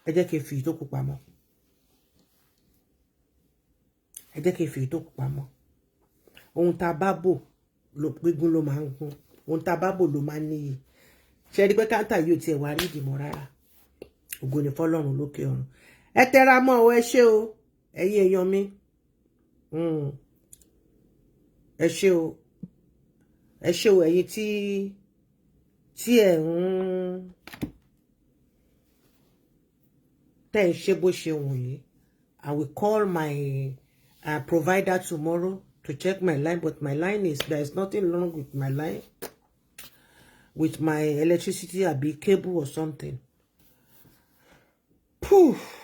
ẹ jẹ́ kí n fi ìtókù pamọ́. Ẹ jẹ́ kí n fi ìtókù pamọ́. Ohun tá bá bò ló gbígún ló máa ń gún. Ohun tá bá bò ló máa ń níyì. Ṣé rí pé káńtà yóò tiẹ̀ wá rí ìdìmọ̀ rárá. Ògo ni fọ́lọ́run lókè ọ̀run. Ẹ tẹra mọ́ o, ẹ ṣé o, ẹ̀yin èèyàn mi. Ẹ ṣé o. Ẹ ṣé o, ẹ̀yin tí ẹ ń tẹ́ ń ṣe bó ṣe wù yín. I will call my provider tomorrow to check my line, but my line there is nothing wrong with my line, with my electricity, a big cable or something. Poof.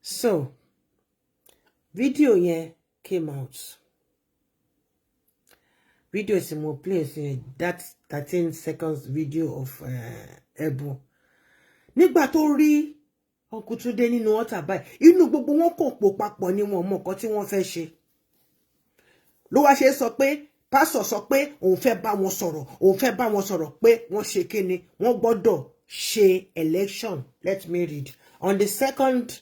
So, video yẹn came out. Video is more place that 13 seconds video of Bùn. Nígbà tó rí Uncle Túndé nínú ọ̀tá báyìí, inú gbogbo wọn kò pò papọ̀ ní wọn mọ̀ nǹkan tí wọ́n fẹ́ ṣe. Ló wá ṣe sọ pé pastor sọ pé òun fẹ́ bá wọn sọ̀rọ̀, pé wọ́n ṣe kíni, wọ́n gbọ́dọ̀ ṣe election. Let me read. On the 2nd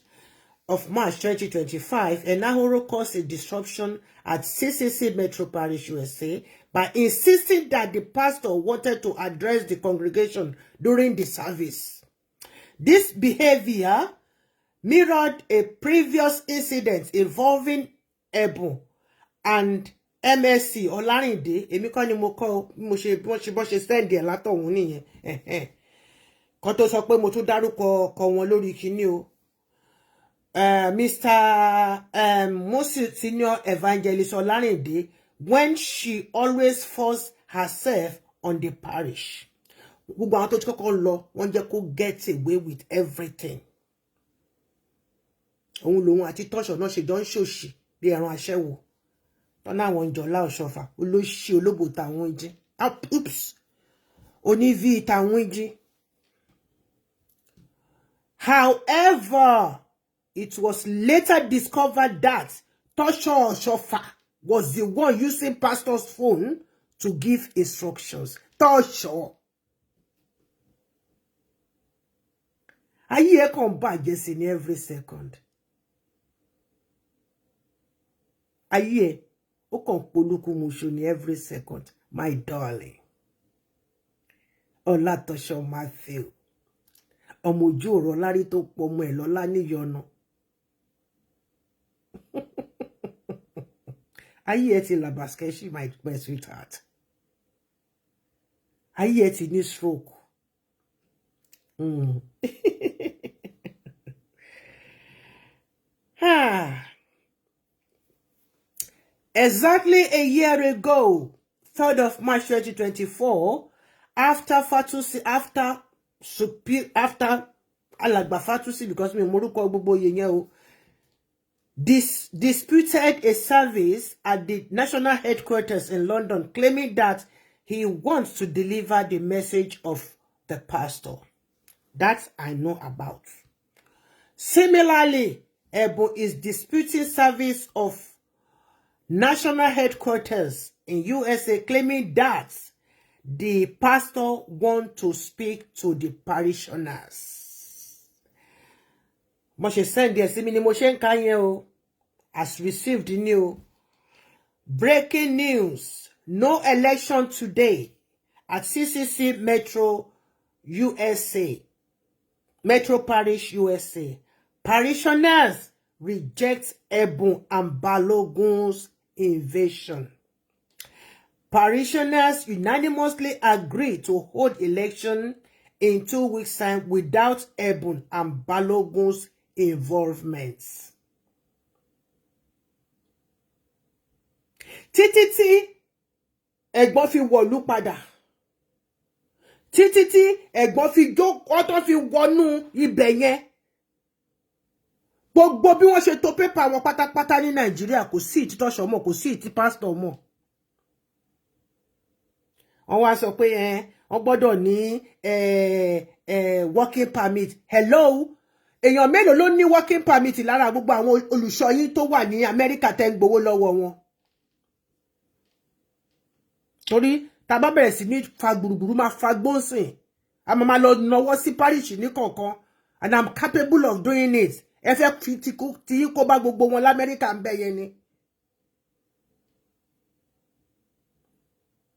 of March 2025, Onihoho caused a disruption at CCC Metro Parish, USA, by insisting that the pastor wanted to address the congregation during the service. This behavior mirrored a previous incident involving Bùn and MSC Ọlárìndé. Èmi kọ́ ni mo ṣe send ẹ̀ látọ̀hún nìyẹn. Kó tó sọ pé mo tún dárúkọ wọn lórí kíní o. Mr. Moses Senior Evangelist Ọlárìndé, when she always forced herself on the parish. Gbogbo àwọn tó ti kọ́kọ́ lọ, wọ́n jẹ́ kó get away with everything. Òun lòun àti Tosho náà ṣe jọ ń ṣòṣì bí ẹran aṣẹ́wó. Tọ́nà àwọn Ìjọlá Ọ̀ṣọ́fà, olóṣì olóbò tàwọn ìjì. Oops. Oníví tàwọn ìjì. However, it was later discovered that Tosho Oshoffa was the one using pastor's phone to give instructions. Tosho. Ayé ẹ kàn bàjẹ́ sí ní every second. Ayé ẹ ó kàn polúkú muṣu ní every second. My darling. Ọlá Tosho Matthew. Ọmọ ojú ọ̀rọ̀ lárí tó pọ̀ ọmọ ẹ̀ lọ́lá níyọnu. Ayé ẹ ti làbàskẹ́ṣì, my sweetheart. Ayé ẹ ti ní stroke. Exactly a year ago, 3rd of March 2024, after Alàgbà Fatusi, because mi moruko gbogbo yẹn o, disputed a service at the national headquarters in London, claiming that he wants to deliver the message of the pastor. That I know about. Similarly, Ebo is disputing service of national headquarters in USA, claiming that the pastor wants to speak to the parishioners. Moshe send the simini Moshe Kanye has received the new breaking news. No election today at CCC Metro USA. Metro Parish USA. Parishioners reject Bùn and Balogun's invasion. Parishioners unanimously agree to hold election in 2 weeks' time without Bùn and Balogun's involvement. Títí tí ẹ̀gbọ́n fi wọ̀lú padà. Títí tí ẹ̀gbọ́n fi jókòó tó fi wọnú ibẹ̀ yẹn. Gbogbo bí wọ́n ṣe to pépà wọn pátápátá ní Nàìjíríà, kò sí ìtí Tosho mọ́, kò sí ìtí pásítọ̀ mọ́. Wọ́n wá sọ pé wọ́n gbọ́dọ̀ ní working permit. Hello, èèyàn mélòó ló ní working permit lára gbogbo àwọn olùṣọ́ yín tó wà ní Amẹ́ríkà tẹ́ ń gbowó lọ́wọ́ wọn? Torí tá bá bẹ̀rẹ̀ sí ní fa gbùrùgbùrù máa fa gbóǹsìn, a máa lọ náwó sí parish ní kọ̀ọ̀kan, and I'm capable of doing it. Ẹ fẹ́ fi tí kó bá gbogbo wọn l'Amẹ́ríkà ń bẹ yẹn ni.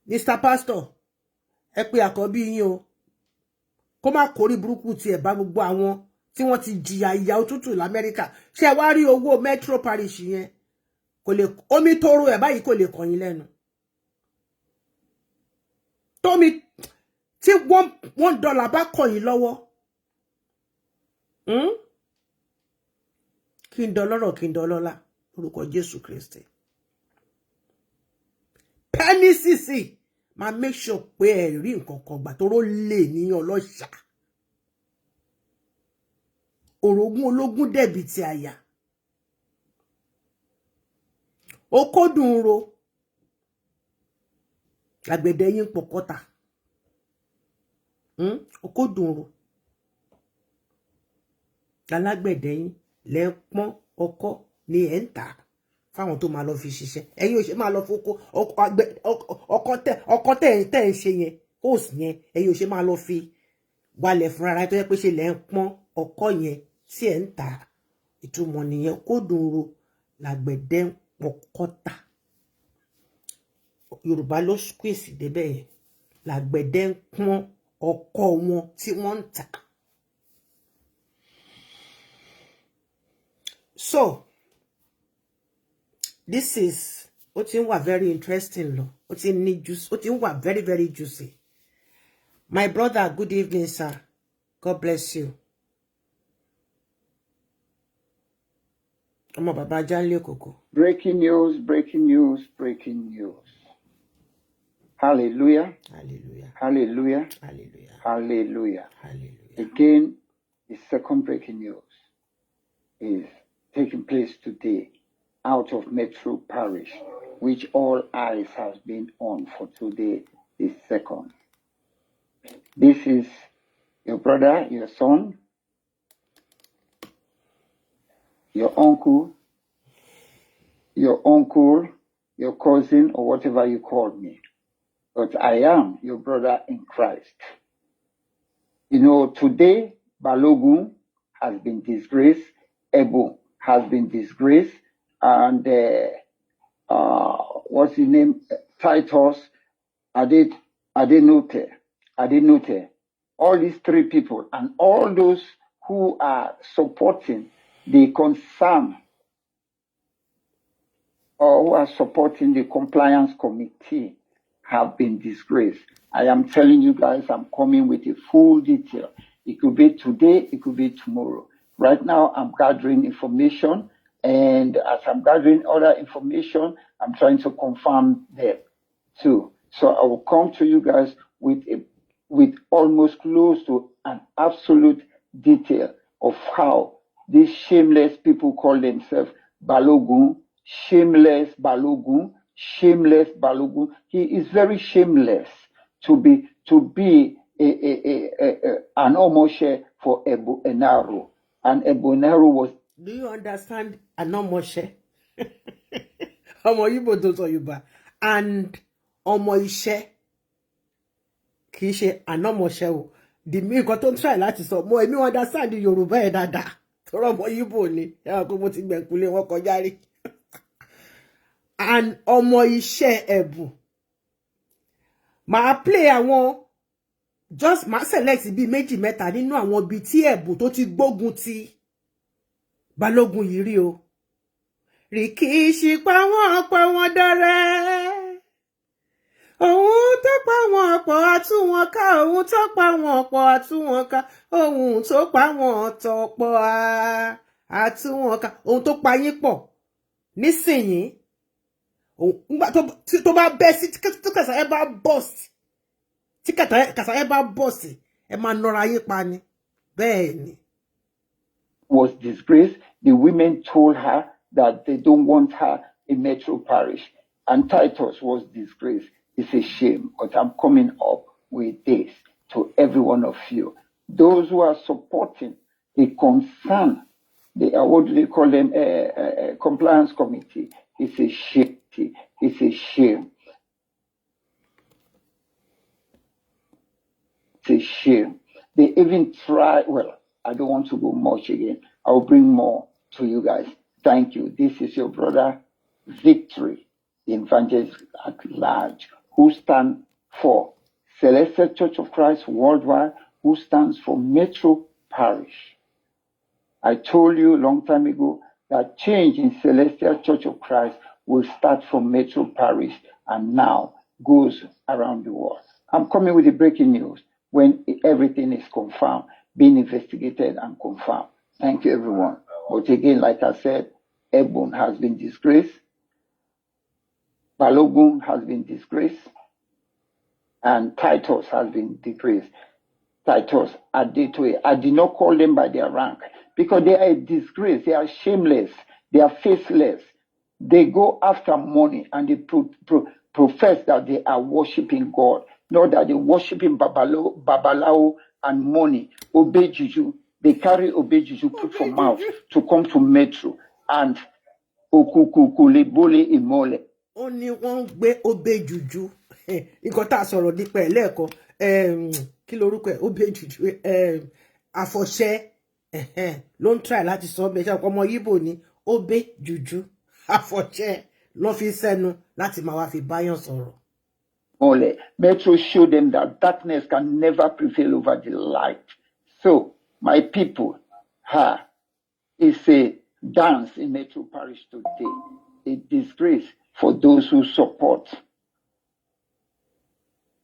Mr. Pastor, ẹ pé àkọ́bí yín o, kó má kórí burúkú tí ẹ bá gbogbo àwọn tí wọ́n ti jìyà ìyà òtútù l'Amẹ́ríkà. Ṣé wá rí owó Metro Parish yẹn, kò lè omi tóró ẹ̀ báyìí kò lè kàn yín lẹ́nu. Tómi tí $1 bá kàn yín lọ́wọ́, kí n dọlọ́rọ̀ kí n dọlọ́lá orúkọ Jésù Kristi. Penny sisi máa make sure pé ẹ rí nǹkan kan gbà tóró lè níyàn lọ́ṣà. Orogún ológun dẹ̀bi ti àyà. Okódùn ro. Àgbẹ̀dẹ yín pọ̀kọ́ta. Okódùn ro. Alágbẹ̀dẹ yín lẹ́ pọ́n ọkọ́ ní ẹ̀ ń tà fáwọn tó máa lọ fi ṣiṣẹ́. Ẹ̀yin ò ṣe máa lọ foko ọkọ́ tẹ́ ń ṣe yẹn, hose yẹn, ẹ̀yin ò ṣe máa lọ fi wálẹ̀ fúnra ara tó yẹ pé ṣe lẹ́ ń pọ́n ọkọ́ yẹn tí ẹ̀ ń tà. Ìtumọ̀ nìyẹn, okódùn ro làgbẹ̀dẹ pọ̀kọ́ta. Yorùbá ló squeeze débẹ̀ yẹn. Làgbẹ̀dẹ ń pọ́n ọkọ́ wọn tí wọ́n ń tà. So, this is very interesting lo. Very, very juicy. My brother, good evening, sir. God bless you. Breaking news, breaking news, breaking news. Hallelujah. Hallelujah. Hallelujah. Hallelujah. Hallelujah. Hallelujah. Again, the second breaking news is taking place today out of Metro Parish, which all eyes have been on for today, the second. This is your brother, your son, your uncle, your cousin, or whatever you call me. But I am your brother in Christ. You know, today, Balogun has been disgraced, Bùn has been disgraced, and what's his name? Titus, ADEDOTE. All these three people and all those who are supporting the concern or who are supporting the compliance committee have been disgraced. I am telling you guys, I'm coming with a full detail. It could be today, it could be tomorrow. Right now, I'm gathering information, and as I'm gathering other information, I'm trying to confirm them too. So I will come to you guys with almost close to an absolute detail of how these shameless people call themselves Balogun, shameless Balogun, shameless Balogun. He is very shameless to be an omoshe for Bùn Onihoho. And Bùn Onihoho was. Do you understand anomoshe? Ọmọ Igbo tó sọ Yorùbá and ọmọ iṣẹ́ kì í ṣe anomoshe o. The me nǹkan tó ń try láti sọ mo èmi understand Yorùbá ẹ̀ dáadáa. Tọrọ ọmọ Igbo ni. Ẹ wá pé mo ti gbẹ̀kúlé wọn kọjá rí. And ọmọ iṣẹ́ Ẹ̀bùn. Màá play àwọn just màá select bí méjì mẹ́ta nínú àwọn ibi tí Ẹ̀bùn tó ti gbógun ti Balógun yìí rí o. Rìkíṣí pa wọ́n dọ̀rẹ́. Ohun tó pa wọ́n pọ̀ àtú wọn ká, ohun tó pa wọ́n pọ̀ àtú wọn ká, ohun tó pa wọ́n tọ̀pọ̀ àtú wọn ká, ohun tó pa yín pọ̀ nísìnyí. Nígbà tó bá bẹ́ sí tí Kàsàyẹ́ bá bọ́ọ̀sì, tí Kàsàyẹ́ bá bọ́ọ̀sì, ẹ máa nọra yín pa ni. Bẹ́ẹ̀ ni. Was disgraced. The women told her that they don't want her in Metro Parish. And Titus was disgraced. It's a shame, but I'm coming up with this to every one of you. Those who are supporting the concern, what do they call them, compliance committee, it's a shame. It's a shame. It's a shame. They even try, well, I don't want to go much again. I'll bring more to you guys. Thank you. This is your brother, Victory, the evangelist at large, who stands for Celestial Church of Christ Worldwide, who stands for Metro Parish. I told you a long time ago that change in Celestial Church of Christ will start from Metro Parish and now goes around the world. I'm coming with the breaking news when everything is confirmed, being investigated and confirmed. Thank you, everyone. But again, like I said, Ẹ̀bùn has been disgraced. Balógun has been disgraced. And Titus has been disgraced. Titus, ADEDOTE. I did not call them by their rank because they are a disgrace. They are shameless. They are faceless. They go after money and they profess that they are worshiping God. Not that they're worshiping Babalao and money. Obey Juju. They carry Obey Juju, put for mouth to come to Metro. And Okukulebole Imole. Only one gbé Obey Juju. Nǹkan tá sọ̀rọ̀ nípa ẹ̀ lẹ́ẹ̀kan. Kí lorúkọ ẹ̀ Obey Juju. Àfọ̀ṣẹ. Ló ń try láti sọ bẹ́ẹ̀ ṣe ọmọ Igbo ni Obey Juju. Àfọ̀ṣẹ ló fi sẹ́nu láti máa wá fi báyàn sọ̀rọ̀. Metro showed them that darkness can never prevail over the light. So, my people, it's a dance in Metro Parish today. A disgrace for those who support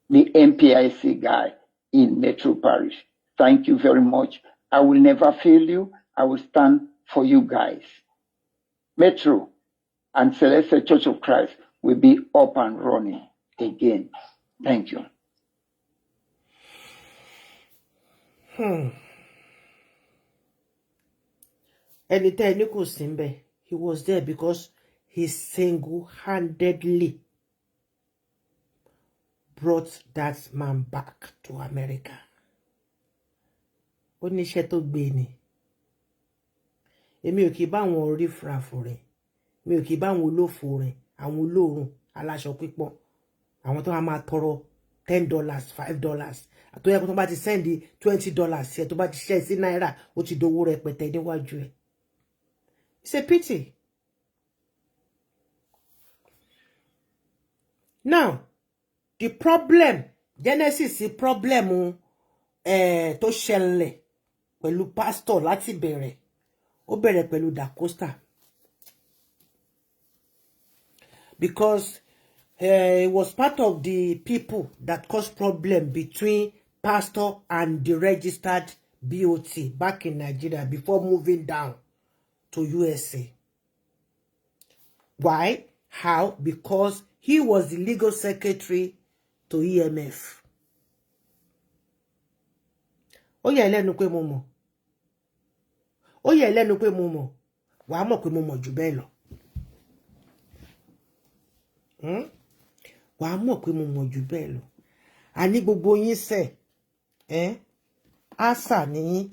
the MPIC guy in Metro Parish. Thank you very much. I will never fail you. I will stand for you guys. Metro and Celestial Church of Christ will be up and running again. Thank you. Anytime you could see he was there because he single-handedly brought that man back to America. Ó níṣẹ́ tó gbé ni. Èmi ò kì bá wọn orí frafo rẹ̀. Mi ò kì bá wọn olófo rẹ̀, àwọn olóòrùn aláṣọ pípọ́n. Àwọn tó máa tọrọ $10, $5. Àtó yẹ kó tó bá ti send $20 sí ẹ tó bá ti ṣẹ́ sí náírà ó ti dowó rẹpẹtẹ níwájú ẹ. It's a pity. Now, the problem, Genesis, the problem tó ṣẹlẹ̀ pẹ̀lú pastor láti bẹ̀rẹ̀. Ó bẹ̀rẹ̀ pẹ̀lú Da Costa. because he was part of the people that caused problem between pastor and the registered BOT back in Nigeria before moving down to USA. Why? How? Because he was the legal secretary to EMF. Ó yà ẹ́ lẹ́nu pé mo mọ̀. Ó yà ẹ́ lẹ́nu pé mo mọ̀. Wàá mọ̀ pé mo mọ̀ jù bẹ́ẹ̀ lọ. Wàá mọ̀ pé mo mọ̀ jù bẹ́ẹ̀ lọ. Àní gbogbo yín sẹ̀, àṣà ní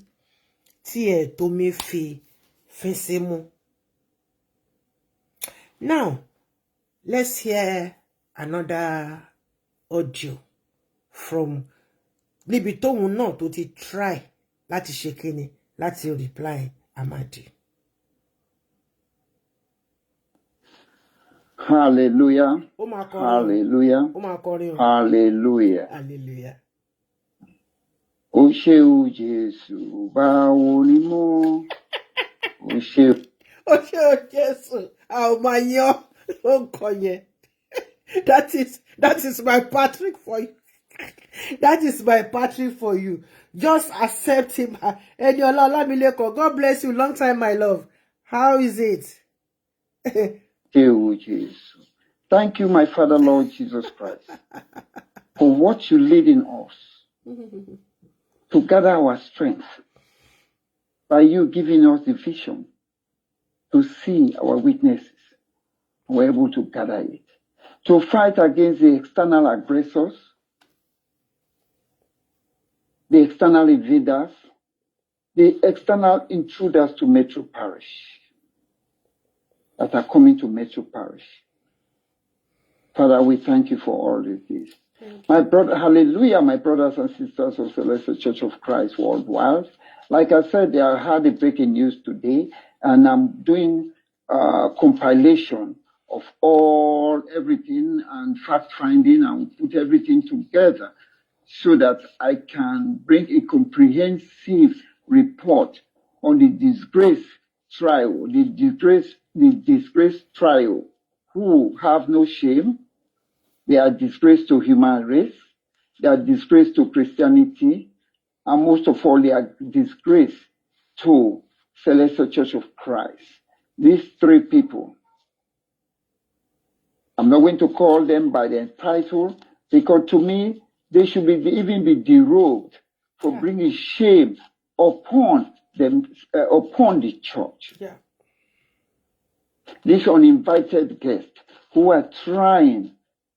tí ẹ̀ tó mi fi fẹsẹ̀ mú. Now, let's hear another audio from níbi tóun náà tó ti try láti ṣe kíni láti reply Amadi. Hallelujah. Ó máa kọrin o. Hallelujah. Ó máa kọrin o. Hallelujah. Hallelujah. Ó ṣé o Jésù, báwo ni mo. Ó ṣé. Ó ṣé o Jésù, a ò máa yan ló ń kọ yẹn. That is my Patrick for you. That is my Patrick for you. Just accept him. Eniola Olamileko, God bless you. Long time, my love. How is it? Thank you, my Father, Lord Jesus Christ, for what you lead in us to gather our strength by you giving us the vision to see our weaknesses. We're able to gather it, to fight against the external aggressors, the external invaders, the external intruders to Metro Parish that are coming to Metro Parish. Father, we thank you for all of this. My brother, hallelujah, my brothers and sisters of Celestial Church of Christ worldwide. Like I said, I had a breaking news today, and I'm doing compilation of everything and fact finding and put everything together so that I can bring a comprehensive report on the disgrace trial, the disgrace trial, who have no shame. They are disgrace to human race. They are disgrace to Christianity. And most of all, they are disgrace to Celestial Church of Christ. These three people, I'm not going to call them by their title, because to me, they should even be derobed for bringing shame upon them, upon the church. Yeah. These uninvited guests who are trying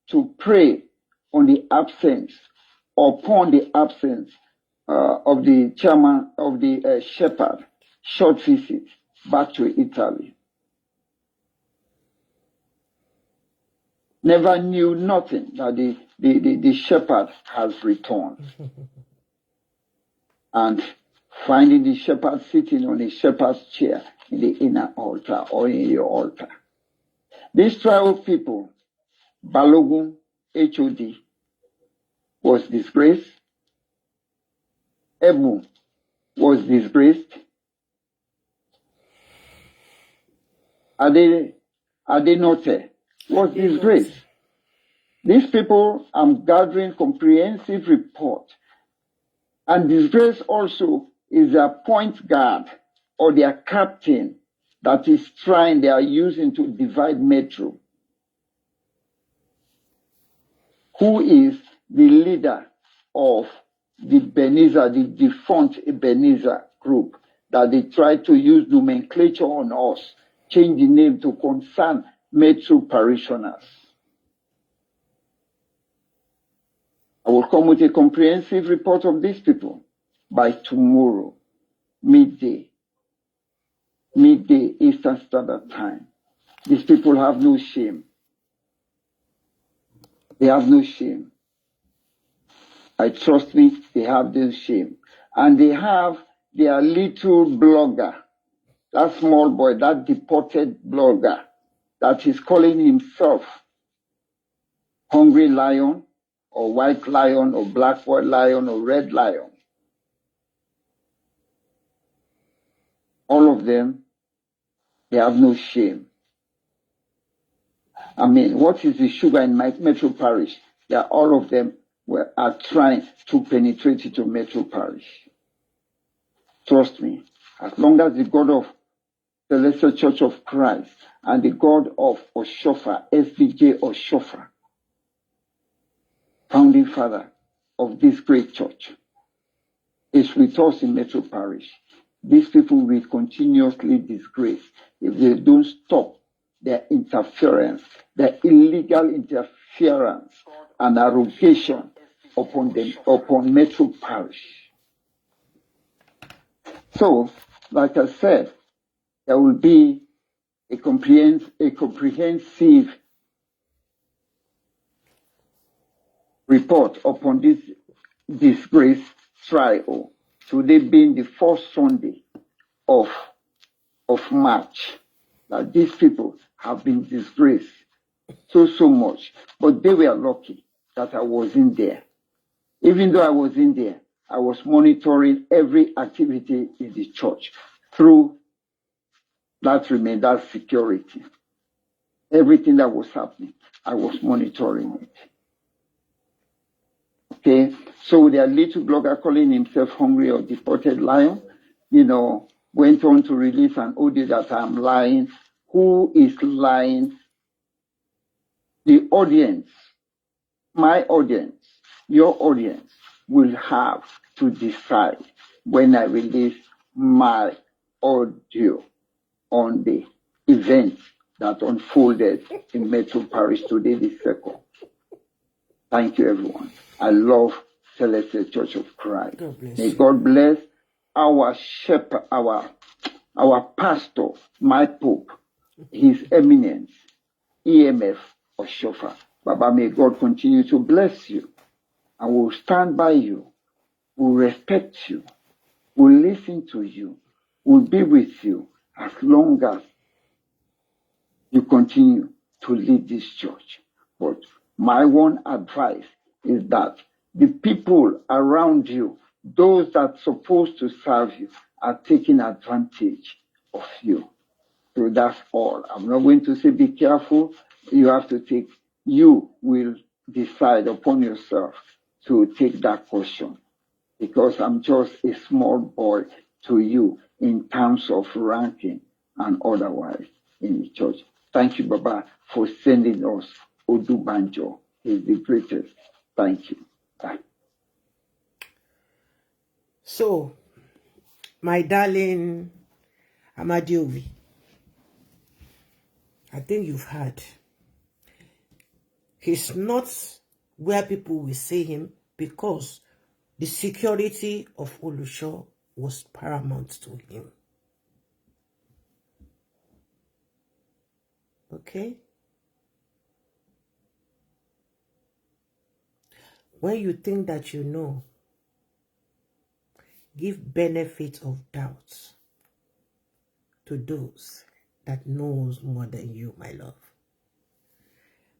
to prey on the absence, upon the absence of the chairman of the shepherd, short visit back to Italy. Never knew nothing that the shepherd has returned. And finding the shepherd sitting on a shepherd's chair in the inner altar or in your altar. These 12 people, Balogun, HOD, was disgraced. Ebu was disgraced. Adedote was disgraced. These people, I'm gathering comprehensive report. And disgrace also is their point guard or their captain that is they are using to divide Metro. Who is the leader of the Ebenezer, the defunct Ebenezer group that they try to use nomenclature on us, change the name to concern Metro parishioners. I will come with a comprehensive report of these people by tomorrow, midday Eastern Standard Time. These people have no shame. They have no shame. I trust me, they have no shame. And they have their little blogger, that small boy, that deported blogger, that is calling himself Hungry Lion, or White Lion, or Black Lion, or Red Lion. All of them, they have no shame. I mean, what is the sugar in my Metro Parish? That all of them are trying to penetrate into Metro Parish. Trust me, as long as the God of Celestial Church of Christ and the God of Oshoffa, SBJ Oshoffa, founding father of this great church, is with us in Metro Parish, these people will continuously disgrace if they don't stop their interference, their illegal interference and arrogation upon them, upon Metro Parish. So, like I said, there will be a comprehensive report upon this disgrace trial. Today being the first Sunday of March, that these people have been disgraced so much. But they were lucky that I wasn't there. Even though I was in there, I was monitoring every activity in the church through that security. Everything that was happening, I was monitoring it. Okay, so their little blogger calling himself Hungry or Deported Lion, went on to release an audio that I'm lying. Who is lying? The audience, my audience, your audience will have to decide when I release my audio on the event that unfolded in Metro Parish today, the 2nd. Thank you, everyone. I love Celestial Church of Christ. May God bless our shepherd, our pastor, my Pope, His Eminence, EMF Oshoffa. Baba, may God continue to bless you. And we'll stand by you. We'll respect you. We'll listen to you. We'll be with you as long as you continue to lead this church. But my one advice is that the people around you, those that are supposed to serve you, are taking advantage of you. So that's all. I'm not going to say be careful. You will decide upon yourself to take that caution, because I'm just a small boy to you in terms of ranking and otherwise in the church. Thank you, Baba, for sending us Odubanjo. He's the greatest. Thank you. Bye. So, my darling Amadiovi, I think you've heard. He's not where people will see him because the security of Olusho was paramount to him. Okay? When you think that you know, give benefit of doubt to those that knows more than you, my love.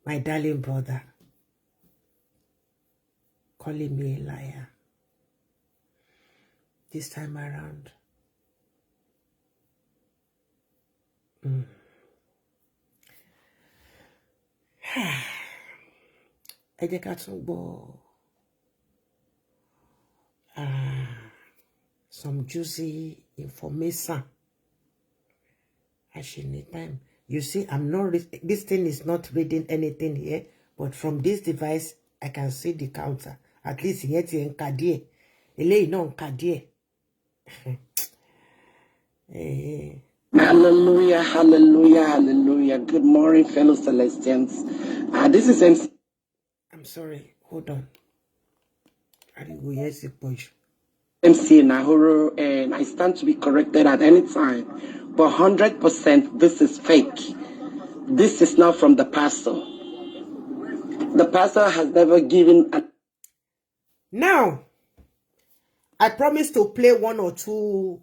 My darling brother, calling me a liar. This time around. Ẹ jẹ́ ká tún gbọ́ some juicy information. I should need time. You see, I'm not. This thing is not reading anything here, but from this device, I can see the counter. At least here ti ń ka díẹ̀. Eléyìí náà ń ka díẹ̀. Hallelujah, hallelujah, hallelujah. Good morning, fellow Celestians. This is MC. I'm sorry. Hold on. MC Nahoro, and I stand to be corrected at any time. But 100%, this is fake. This is not from the pastor. The pastor has never given a... Now, I promise to play 1 or 2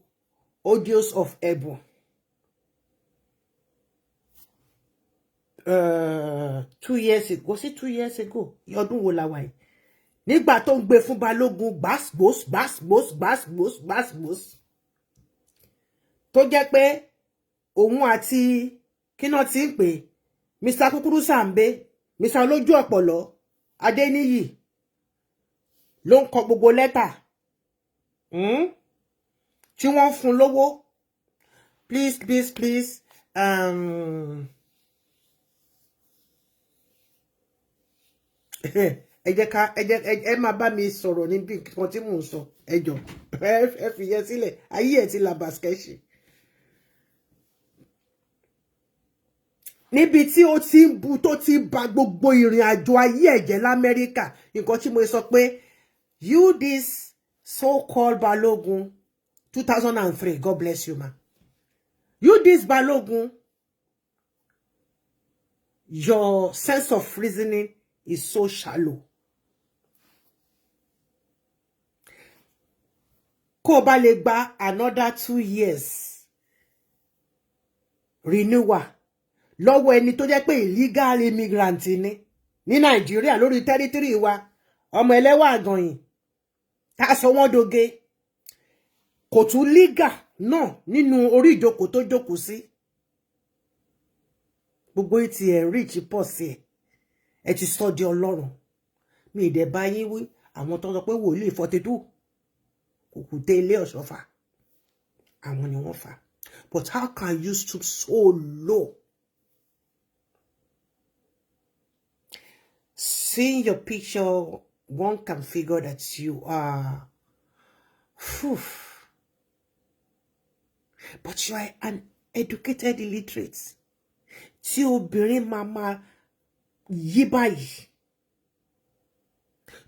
audios of Ebu. 2 years ago. Was it 2 years ago? Yodun wo la wai. Nígbà tó ń gbé fún Balógun gbasgbos. Tó jẹ́ pé òun àti kíná tí ń pè Mr. Kúkúrú Sàmbé, Mr. Olójú Ọ̀pọ̀lọ́, Adéníyì ló ń kọ gbogbo lẹ́tà tí wọ́n fún lówó. Please ẹ má bá mi sọ̀rọ̀ níbi kan tí mò ń sọ, ẹ jọ̀ọ́ ẹ fi yẹn sílẹ̀, ayé ẹ̀ ti la basketsi. Níbi tí ó ti ń bu tó ti ba gbogbo ìrìn àjò ayé ẹ̀jẹ̀ l'Amẹ́ríkà, nǹkan tí mo sọ pé you this so-called Balogun 2003, God bless you, ma. You this Balogun, your sense of reasoning is so shallow. Kó bá lè gba another 2 years renewal lọ́wọ́ ẹni tó jẹ́ pé illegal immigrant ní Nàìjíríà lórí territory wa, ọmọ ẹlẹ́wà àgànyìn tá sọ wọ́n doge, kò tún legal náà nínú orí ìjókòó tó jókòó sí. Gbogbo ìtì ẹ̀ rich pọ̀ sí ẹ ti sọ di Ọlọ́run. Mi ìdẹ̀ bá yín wí àwọn tó sọ pé wòlíì 42 kùkùté ilé Ọ̀ṣọ́fà, àwọn ni wọ́n fà. But how can you stoop so low? Seeing your picture, one can figure that you are, but you are an educated illiterate. Tí obìnrin máa yí báyìí,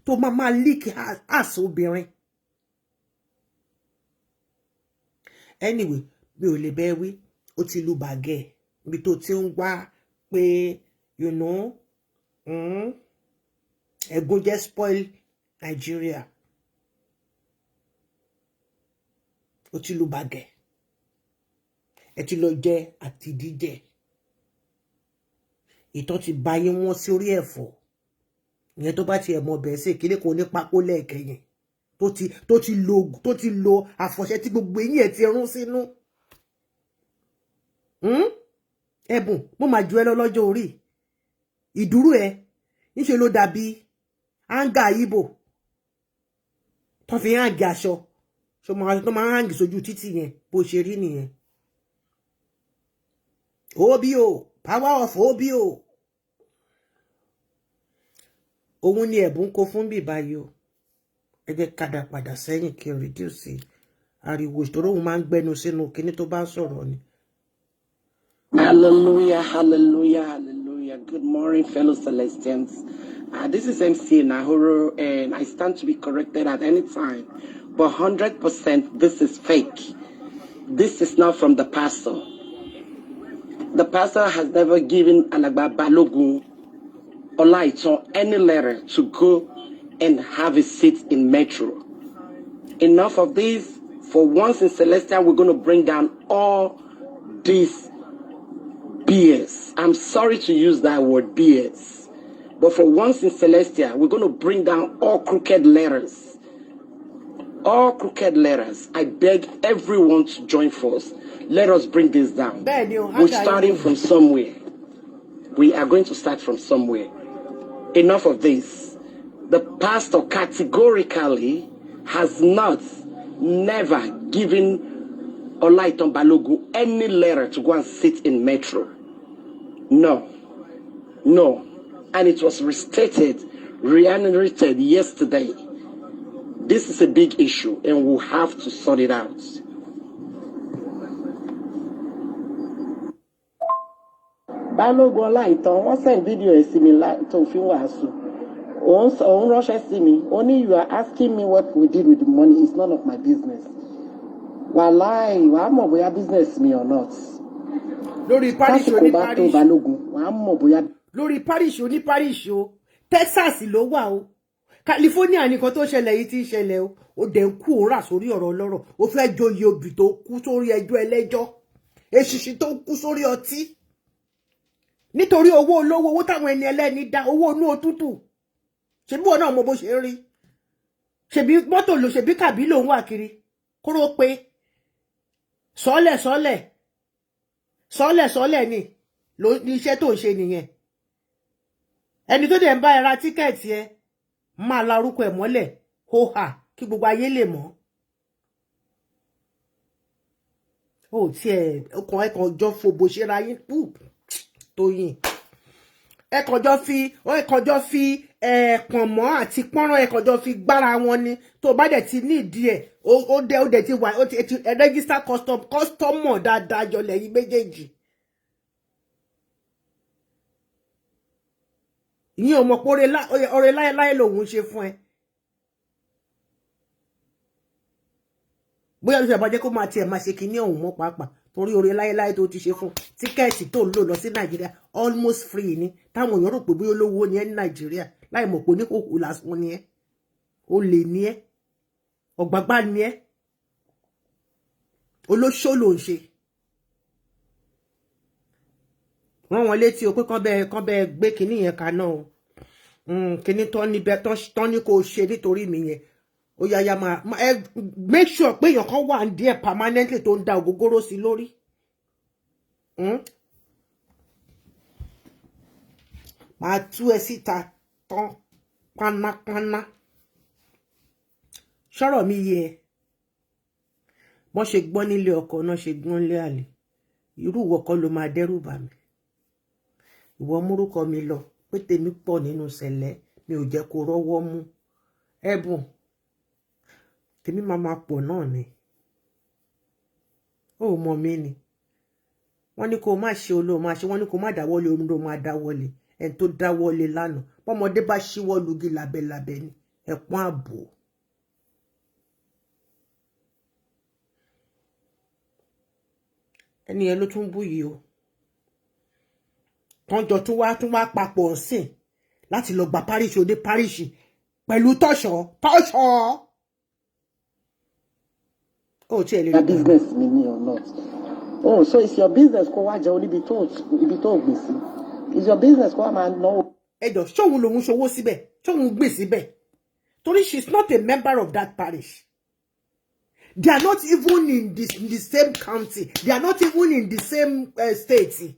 tó máa leak ass obìnrin. Anyway, mi ò lè bẹ́ wí, ó ti lu bàgẹ́ bí tó ti ń wá pé, you know, ẹ̀gún jẹ́ spoil Nigeria. Ó ti lu bàgẹ́. Ẹ ti lọ jẹ àti díjẹ. Ìtọ́ ti báyé wọn sí orí ẹ̀fọ́. Ìyẹn tó bá ti ẹ̀mọ bẹ̀ẹ́ sí ìkíní kò ní pákó lẹ́ẹ̀kẹyìn. Tó ti lo àfọ̀ṣẹ tí gbogbo eyín ẹ̀ ti rún sínú. Ẹ̀bùn mo máa ju ẹ lọ lọ́jọ́ orí. Ìdúró ẹ níṣe ló dàbí áńgà Ìgbò tó fi hàn aṣọ. So tó máa hàn sójú títì yẹn bó ṣe rí nìyẹn. Obio, power of Obio. Òun ni ẹ̀bùn kó fún bí báyìí o. Ẹ jẹ́ ká dá padà sẹ́yìn kí n reduce ariwo ìṣòro òun máa ń gbẹnu sínú kíní tó bá sọ̀rọ̀ ni. Hallelujah, hallelujah, hallelujah. Good morning, fellow Celestians. This is MC Nahoro, and I stand to be corrected at any time. But 100% this is fake. This is not from the pastor. The pastor has never given Alagba Balogun Olaiton any letter to go and have a seat in Metro. Enough of this. For once in Celestial, we're going to bring down all these BS. I'm sorry to use that word, BS. But for once in Celestial, we're going to bring down all crooked letters. All crooked letters. I beg everyone to join force. Let us bring this down. We're starting from somewhere. We are going to start from somewhere. Enough of this. The pastor categorically has never given Olaiton Balogun any letter to go and sit in Metro. No. And it was reiterated yesterday. This is a big issue and we'll have to sort it out. Balogun Olaiton, wọ́n send video sí mi tó fi wàásù. Òun ránṣẹ́ sí mi. Only you are asking me what we did with the money. It's none of my business. Wàláì, wàá mọ̀ bóyá business mi or not. Lórí parish oní parish. Balogun, wàá mọ̀ bóyá. Lórí parish oní parish o. Texas ló wà o. California nìkan tó ṣẹlẹ̀ yìí ti ṣẹlẹ̀ o. Ó dẹ̀ ń kú òórà sórí ọ̀rọ̀ ọlọ́rọ̀. Ó fẹ́ joyè obì tó kú sórí ẹjọ́ ẹlẹ́jọ́. Èṣìṣì tó kú sórí ọtí. Nítorí owó olówó, owó táwọn ẹni ẹlẹ́ni dá, owó inú òtútù. Ṣebí wọn náà mọ bó ṣe rí. Ṣebí mọ́tò ló ṣebí kàbí lòun wà kiri. Kóró pé sọ́lẹ̀ ni. ló ní iṣẹ́ tó ń ṣe nìyẹn. Ẹni tó dẹ̀ ń bá ẹ ra tíkẹ́ẹ̀tì ẹ máa la orúkọ ẹ̀ mọ́lẹ̀ hóhà kí gbogbo ayé lè mọ̀. Ó tiẹ̀ ọkàn ẹ kàn jọ fòbò ṣe ra yín Tóyìn. Ẹ kàn jọ fi pọ̀nmọ́ àti pọ́nrán ẹ kàn jọ fi gbára wọn ni. Tó bá dẹ̀ ti ní ìdí ẹ̀ ó dẹ̀ ti wà ó ti register customer dáadáa jọ lẹ́yìn méjèèjì. Ìyẹn ò mọ̀ pé ọrẹ láéláé lòun ṣe fún ẹ. Bóyá ló ṣe àbájẹ́ kó máa tiẹ̀ máa ṣe kinní ọ̀hún mọ́ pàápàá torí ọrẹ láéláé tó ti ṣe fún tíkẹ́ẹ̀tì tó ń lò lọ sí Nàìjíríà almost free ni táwọn èèyàn rò pé bóyá olówó ni ẹ ní Nàìjíríà láì mọ̀ pé oníkòkò lásán ni ẹ olè ni ẹ ọ̀gbàgbà ni ẹ olóṣó ló ń ṣe. Wọ́n wọn létí o pé kán bẹ gbé kinní yẹn kaná o kinní tán ní kó ṣe nítorí mi yẹn ó yáyá máa make sure pé èèyàn kan wà díẹ̀ permanently tó ń da ògógóró sí lórí. Máa tú ẹ síta tán pánápáná. Ṣọ́rọ̀ mi yé ẹ bọ́n ṣe gbọ́n nílé ọkọ náà ṣe gbọ́n nílé àlè irú ìwọ kọ́ ló máa dẹ́rù bà mí. Ìwọ múrúkọ mi lọ pé tèmi pọ̀ nínú sẹ̀lẹ̀ mi ò jẹ́ kó rọ́wọ́ mú ẹ̀bùn tèmi máa pọ̀ náà ni. Ó mọ̀ mí ni wọ́n ní kó má ṣe olóò máa ṣe wọ́n ní kó má dáwọ́lé omi ló máa dáwọ́lé ẹni tó dáwọ́lé lánàá bọ́mọdé bá ṣíwọ́ lugi lábẹ́lábẹ́ ni ẹ̀pọ́n ààbò. Ẹni yẹn ló tún bú yìí o tọ́jọ́ tún wá papọ̀ sìn láti lọ gba parish òde parish pẹ̀lú Tosho. Oh, your business meaning or not. Oh, so it's your business kó wá jẹ ibi tó gbé sí. It's your business kó wá máa ná. Ẹjọ́ ṣóhun lòun ṣòwò síbẹ̀ ṣóhun gbé síbẹ̀ torí she's not a member of that parish. They are not even in the same county. They are not even in the same state.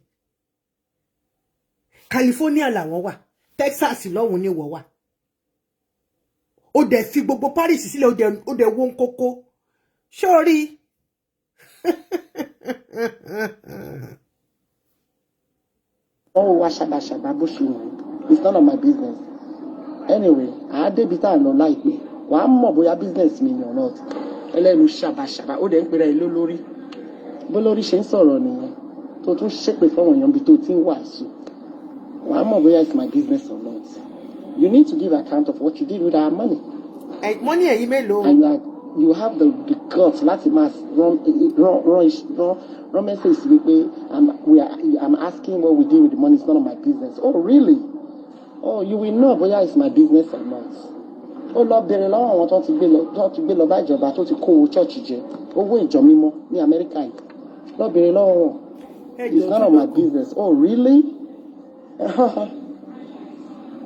California làwọn wà, Texas lọ́hùn ni wọ́n wà. Ó dẹ̀ fi gbogbo Paris sílẹ̀ ó dẹ̀ wọ́n kókó. Sorry. Oh, washaba bushinu. It's none of my business. Anyway, I dey bita no like me. Wa mọ̀ bóyá business mi or not. Ẹlẹ́nu shaba. Ó dẹ̀ ń pera ẹ lólórí. Bó lórí ṣe ń sọ̀rọ̀ nìyẹn. Tó tún ṣépè fún èèyàn bí tó ti ń wàásù. Wa mọ̀ bóyá it's my business or not. You need to give account of what you did with our money. Money ẹ̀yin mélòó. And you have the guts láti máa run message sí mi pé I'm asking what we do with the money. It's none of my business. Oh really? Oh, you will know bóyá it's my business or not. Ó lọ bèrè lọ́wọ́ àwọn tó ti gbé lọ bá ìjọba tó ti kó owó church jẹ owó ìjọ mímọ́ ní Amẹ́ríkà yìí. Lọ bèrè lọ́wọ́ wọn. It's none of my business. Oh really?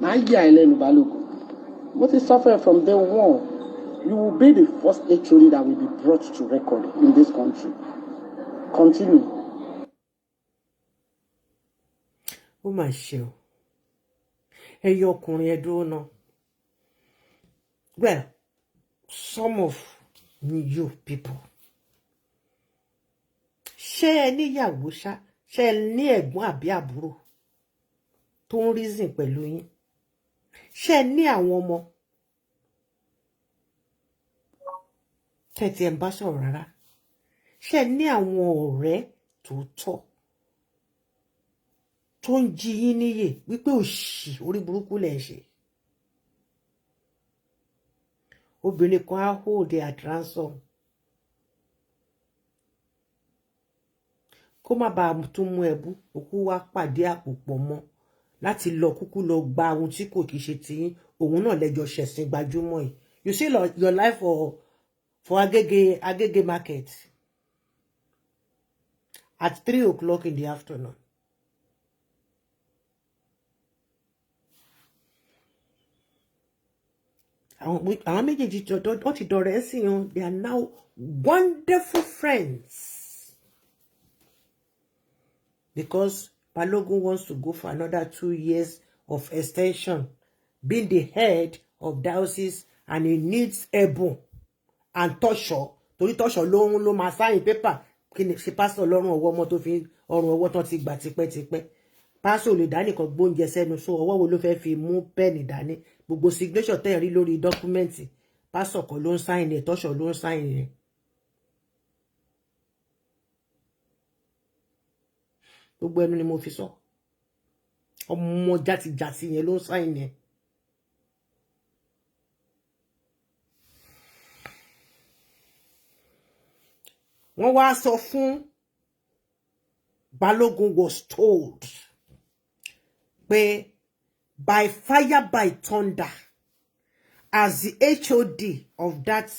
Màá yà ẹ́ lẹ́nu Balógun. Mo ti suffer from day one. You will be the first HOD that will be brought to record in this country. Continue. Ó mà ṣe o. Ẹyọ ọkùnrin ẹ dúró náà. Well, some of you people. Ṣé ẹ níyàwó ṣá? Ṣé ẹ ní ẹ̀gbọ́n àbí àbúrò tó ń reason pẹ̀lú yín? Ṣé ẹ ní àwọn ọmọ tẹ́tí ẹ̀ ń bá sọ̀rọ̀ rárá? Ṣé ẹ ní àwọn ọ̀rẹ́ tòótọ́ tó ń jí yín níyè wípé òṣì orí burúkú lẹ̀ ṣe? Obìnrin kan á hold at ransom kó má bàa tún mú ẹbú òkú wá pàdé àpò pọ̀ mọ́ láti lọ kúkú lọ gba ohun tí kò kìí ṣe tiyín òun náà lẹ́jọ́ ṣẹ̀sìn gbajúmọ̀ yìí. You see your life for Agege market at 3 o'clock in the afternoon. Àwọn méjèèjì wọ́n ti dọ̀rẹ́ sí wọn. They are now wonderful friends because Balogun wants to go for another 2 years of extension, being the head of diocese, and he needs Ebun and Tosho. Torí Tosho ló máa sign paper. Kí ni ṣe pastor lọ́rùn ọwọ́ ọmọ tó fi ọrùn ọwọ́ tán ti gbà tipẹ́tipẹ́. Pastor lè dání kan gbóúnjẹ sẹ́nu, so ọwọ́ wo ló fẹ́ fi mú pen dání. Gbogbo signature tẹ́ rí lórí document. Pastor kọ́ ló ń sign ẹ̀, Tosho ló ń sign ẹ̀. Gbogbo ẹnu ni mo fi sọ. Ọmọ játijàti yẹn ló ń sign ẹ̀. Wọ́n wá sọ fún Balogun was told pé by fire by thunder as the HOD of that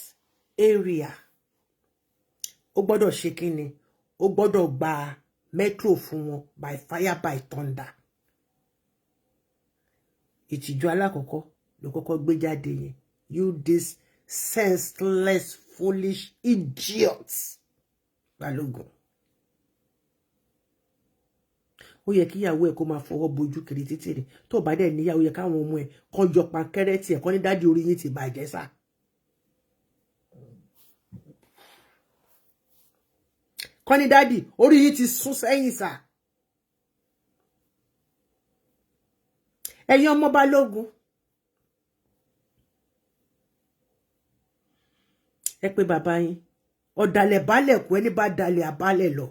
area ó gbọ́dọ̀ ṣe kíni, ó gbọ́dọ̀ gba metro fún wọn by fire by thunder. Ìtìjú alákọ̀ọ́kọ́ ló kọ́kọ́ gbé jáde yẹn. You this senseless foolish idiots. Balogun. Ó yẹ kí ìyàwó ẹ̀ kó máa fọwọ́ bojú kiri títì ni. Tó bá dẹ̀ níyàwó yẹ káwọn ọmọ ẹ̀ kó yọ pankẹ́rẹ́ tí ẹ̀ kọ́ ní dádì orí yín ti bàjẹ́ sá. Kọ́ ní dádì orí yín ti sún sẹ́yìn sá. Ẹ̀yin ọmọ Balógun. Ẹ pé bàbá yín. Ọ̀dàlẹ̀ balẹ̀ kú ẹni bá dalẹ̀ àbálẹ̀ lọ.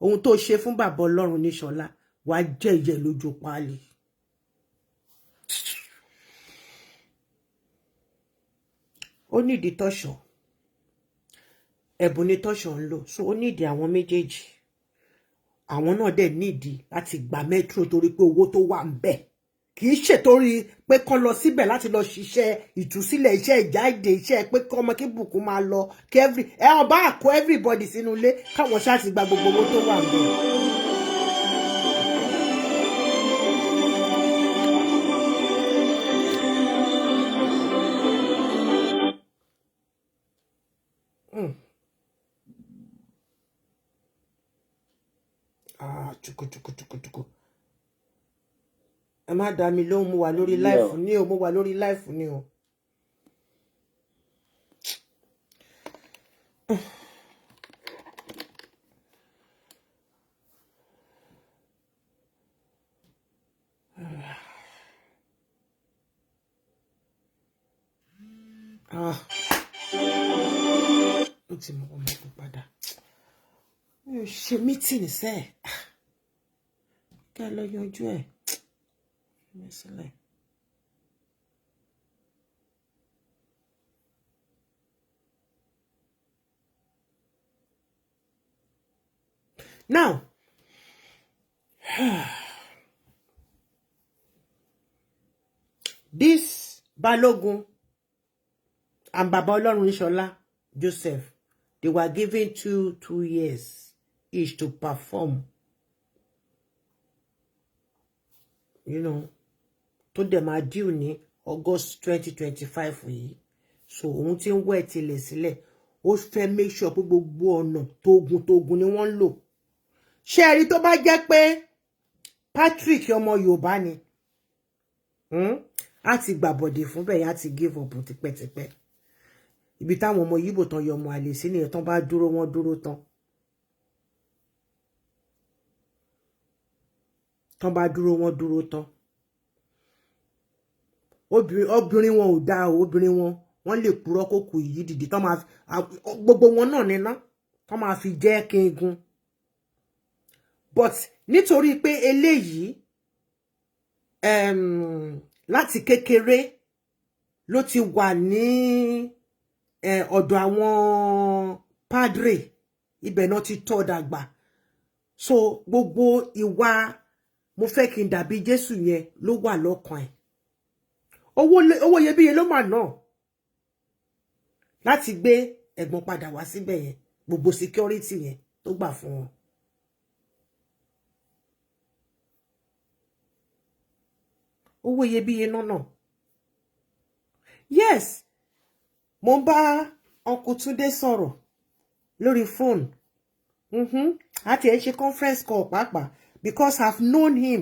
Ohun tó ṣe fún bàbá Ọlọ́run ní Ṣọlá wá jẹ́ ìyẹ́ lójú páálí. Ó nídi Tosho. Ẹ̀bùn ni Tosho ń lò. So ó nídi àwọn méjèèjì. Àwọn náà dẹ̀ nídi láti gba metro torí pé owó tó wà ń bẹ̀. Kì í ṣe torí pé kán lọ síbẹ̀ láti lọ ṣiṣẹ́ ìtúsílẹ̀ iṣẹ́ ìjáde iṣẹ́ pé kọ́mọ kí bùkún máa lọ kí ẹ̀wọ̀n bá kó everybody sínú ilé káwọn ṣáà ti gba gbogbo owó tó wà ń bẹ̀. Chuku. Ẹ má dá mi lóhùn, mo wà lórí live ni o, mo wà lórí live ni o. Ó ti mọ ọmọ tó padà. Mi ò ṣe meeting sẹ́ẹ̀. Kí a lọ yanjú ẹ̀. Now, this Balogun and Baba Ọlọ́run Ṣọlá Joseph, they were given 2 years each to perform. You know, tó dẹ̀ máa due ní August 2025 yìí. So òun tí ń wẹ̀ tilẹ̀ sílẹ̀, ó fẹ́ make sure pé gbogbo ọ̀nà tógun ni wọ́n ń lò. Ṣé ẹ rí tó bá jẹ́ pé Patrick ọmọ Yorùbá ni, á ti gbàbọ̀dè fún bẹ́ẹ̀ á ti give up tipẹ́tipẹ́. Ibi táwọn ọmọ Yíbò tán yọ ọmọ àlè sí nìyẹn, tán bá dúró wọ́n dúró tán. Tán bá dúró wọ́n dúró tán. Obìnrin wọn ò dáa, obìnrin wọ́n lè purọ́ kó kù yìí dìde tán máa gbogbo wọn náà níná tán máa fi jẹ́ kíngun. But nítorí pé eléyìí láti kékeré ló ti wà ní ọ̀dọ̀ àwọn padre, ibẹ̀ náà ti tọ́ dàgbà. So gbogbo ìwà mo fẹ́ kí n dàbí Jésù yẹn ló wà lọ́kàn ẹ̀. Owó iyebíye ló mà náà láti gbé ẹ̀gbọ́n padà wá síbẹ̀ yẹn, gbogbo security yẹn tó gbà fún wọn. Owó iyebíye náà. Yes, mo ń bá Uncle Túndé sọ̀rọ̀ lórí phone. Àti ẹ̀ ṣe conference call pàápàá. because I've known him.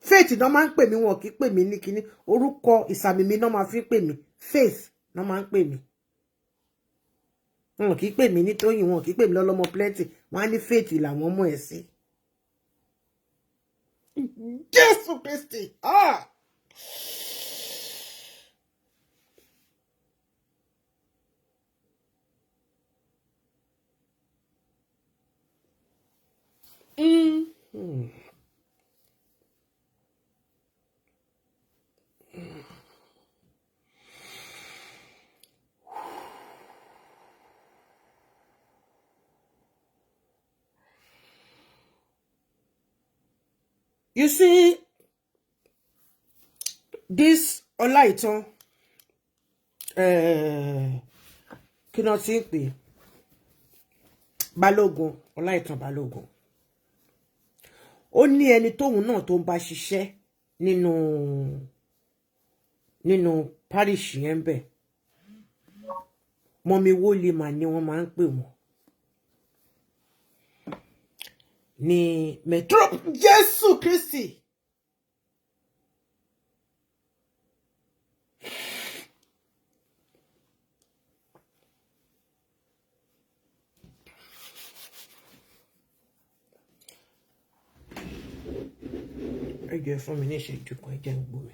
Faith no máa ń pè mí, wọn kì í pè mí ní kíní. Orúkọ ìsàmì mi no máa fi pè mí. Faith no máa ń pè mí. Wọn kì í pè mí ní Tóyìn, wọn kì í pè mí lọ́lọ́mọ plenty. Wọ́n á ní Faith làwọn mọ̀ ẹ́ sí. Jésù Kristi. You see, this Ọláìtàn, kí ló ti ń pè? Balógun, Ọláìtàn Balógun. Ó ní ẹni tóun náà tó ń bá ṣiṣẹ́ nínú parish yẹn bẹ̀. Mọ́mí Wólímà ni wọ́n máa ń pè wọ́n. Ní Metro Jésù Kristi. Ẹ jẹ́ fún mi ní ìṣẹ́jú kan, ẹ jẹ́ ń gbọ́ mi.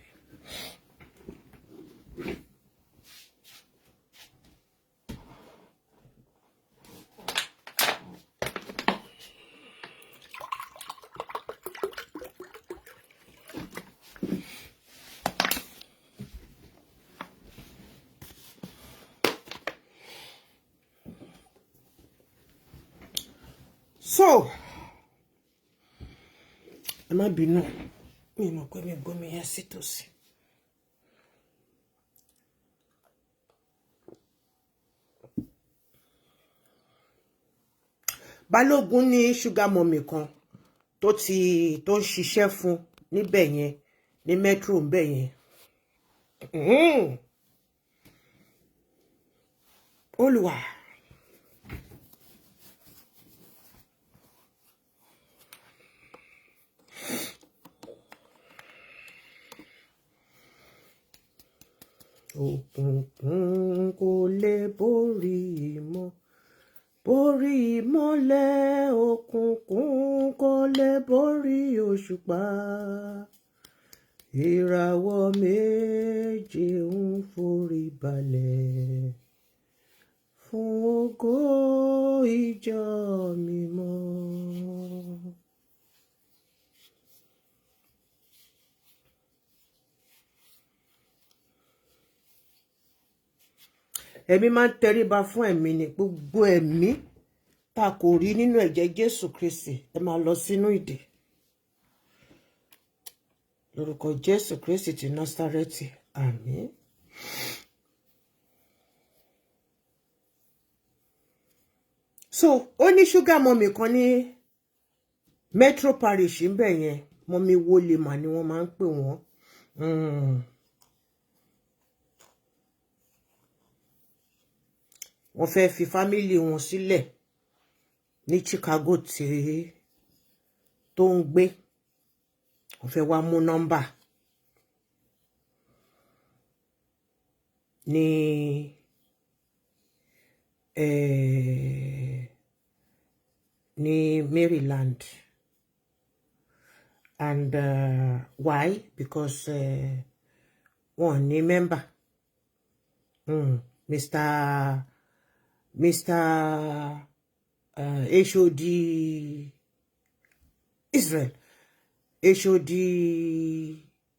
So, ẹ má bínú, mi mọ̀ pé mi gbọ́ mi yẹn sí tòsí. Balógun ní sugar mommy kan tó ń ṣiṣẹ́ fún níbẹ̀ yẹn, ní Metro ńbẹ̀ yẹn. Olúwa. Òkùnkùn kò lè borí ìmọ́lẹ̀, òkùnkùn kò lè borí òṣùpá. Ìràwọ̀ méje ń forí balẹ̀ fún ògo ìjọ mímọ́. Ẹ̀mí máa ń tẹríba fún ẹ̀mí ni, gbogbo ẹ̀mí tá kò rí nínú ẹ̀jẹ̀ Jésù Kristi, ẹ máa lọ sínú ìdè. Lórúkọ Jésù Kristi ti Násárẹ́tì, àmín. So, ó ní sugar mommy kan ní Metro Parish ńbẹ̀ yẹn, Mọ́mí Wólímà ni wọ́n máa ń pè wọ́n. Wọ́n fẹ́ fi fámílì wọn sílẹ̀ ní Chicago tó ń gbé. Wọ́n fẹ́ wá mú nọ́mbà ní Maryland. And why? Because wọ́n ní member. Mr. HOD Israel, HOD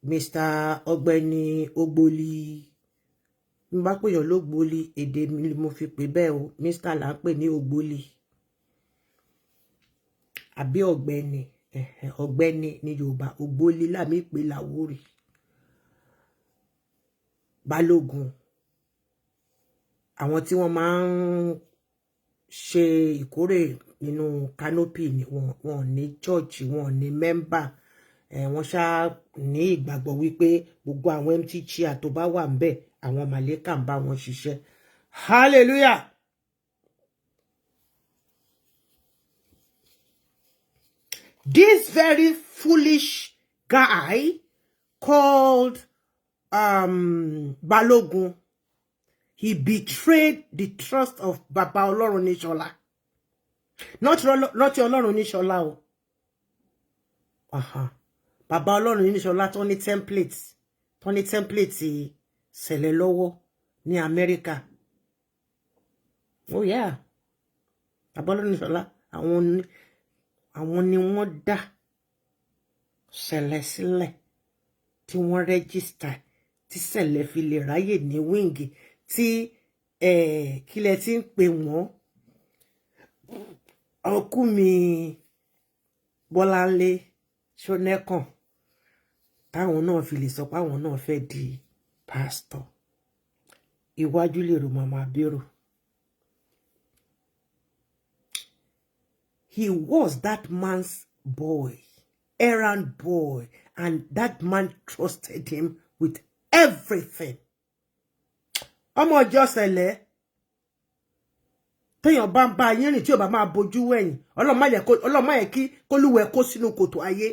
Mr. Ọ̀gbẹ́ni Ogboli, n bá pè yàn lógboli, èdè mi mo fi pè bẹ́ẹ̀ o, Mr. là ń pè ní Ogboli àbí ọ̀gbẹ́ni ní Yorùbá, Ogboli lámì pè Láwórì. Balógun, àwọn tí wọ́n máa ń ṣe ìkórè nínú canopy ni wọ́n ní church, wọ́n ní member. Wọ́n ṣá ní ìgbàgbọ́ wípé gbogbo àwọn empty chair tó bá wà ńbẹ̀, àwọn màlẹ́kà ń bá wọn ṣiṣẹ́. Hallelujah. This very foolish guy called Balogun, he betrayed the trust of Baba Olorunishola. Not Olorunishola. Baba Olorunishola tó ní templates. Tó ní templates ṣẹlẹ̀ lọ́wọ́ ní America. Oh yeah. Baba Olorunishola, àwọn ni wọ́n dá ṣẹlẹ̀ sílẹ̀ tí wọ́n register tí ṣẹlẹ̀ fi lè ráyè ní wing tí kílẹ̀ tí ń pè wọ́n ọkú mi Bọ́láńlé Ṣónẹ́kàn táwọn náà fi lè sọ pé àwọn náà fẹ́ di pastor. Iwájú lè rò màmá bírò. He was that man's boy, errand boy, and that man trusted him with everything. Ọmọ ọjọ́ ṣẹlẹ̀ téèyàn bá ń bá yín rìn tí ò bá máa bojú wẹ̀yìn Ọlọ́run má yẹ kí kólúwẹ̀ kó sínú kòtò ayé.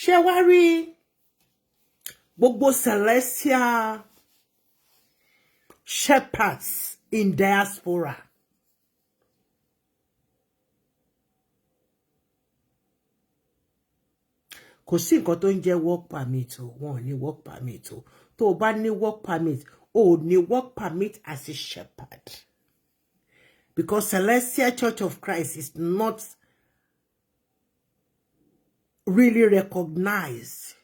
Ṣé wá rí gbogbo celestial shepherds in diaspora? Kò sí nǹkan tó ń jẹ́ work permit o, wọn ò ní work permit o. Tó o bá ní work permit, o ò ní work permit as a shepherd. Because Celestial Church of Christ is not really recognized,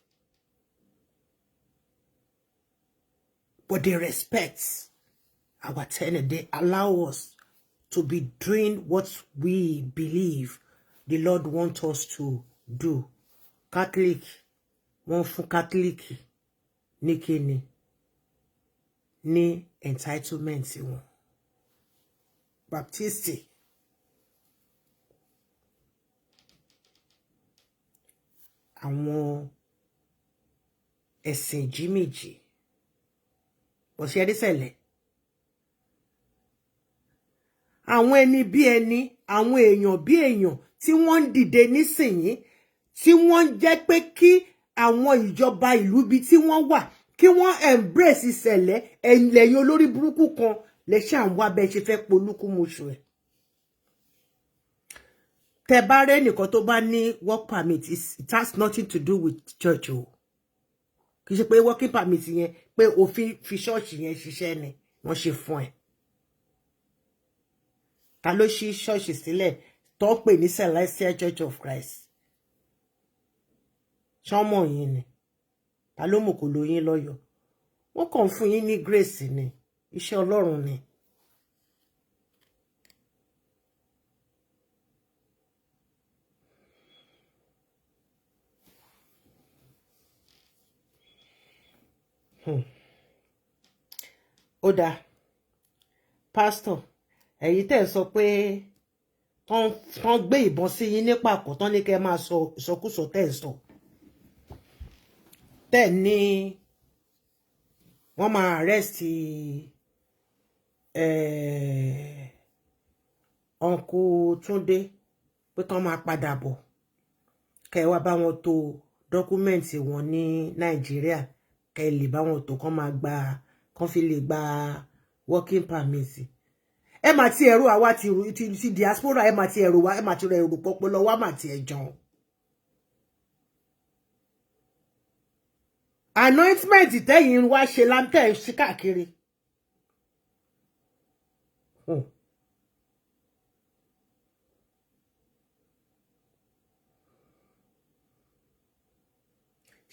but they respect our tenant. They allow us to be doing what we believe the Lord wants us to do. Catholic, one for Catholic, ní kíni, ní entitlement wọn. Baptist, àwọn ẹ̀sìn jíméjì. Bó ṣe rí ṣẹlẹ̀. Àwọn ẹni bí ẹni, àwọn èèyàn bí èèyàn tí wọ́n ń dìde nísìnyí, tí wọ́n ń jẹ́ pé kí àwọn ìjọba ìlú bí tí wọ́n wà, kí wọ́n embrace ìṣẹ̀lẹ̀ ẹ̀yìn olórí burúkú kan lè ṣe àwọn abẹ́ ṣe fẹ́ polúkú mọ́ṣù ẹ̀. Tẹ́ bá rẹ́ nìkan tó bá ní work permit, it has nothing to do with church o. Kì í ṣe pé working permit yẹn pé òfin fi ṣọ́ọ̀ṣì yẹn ṣiṣẹ́ ni wọ́n ṣe fún ẹ. Ta ló ṣí ṣọ́ọ̀ṣì sílẹ̀ tó pè ní Celestial Church of Christ? Ṣọ́mọ̀ yín ni. Ta ló mọ̀ kò lóyún lọ́yọ̀? Wọ́n kàn fún yín ní grace ni. Iṣẹ́ Ọlọ́run ni. Ó dáa. Pastor, ẹ̀yin tẹ́ sọ pé tán gbé ìbọn sí yín ní pàkó tán ní kẹ́ máa sọ ìsọkúsọ tẹ́ sọ. Tẹ́ ní wọ́n máa arrest Uncle Túndé pé kán máa padà bọ̀. Kẹ́ wá bá wọn tó dọ́kúmẹ́ǹtì wọn ní Nàìjíríà, kẹ́ lè bá wọn tó kán fi lè gba working permit. Ẹ mà ti ẹ̀rù àwa ti diaspora, ẹ mà ti ẹ̀rù wa, ẹ mà ti rẹ̀ ẹ̀rù pọ̀pọ̀ lọ wá mà ti ẹ̀jọ̀n. Anointment tẹ́yìn wá ṣe láńtẹ̀ sí káàkiri.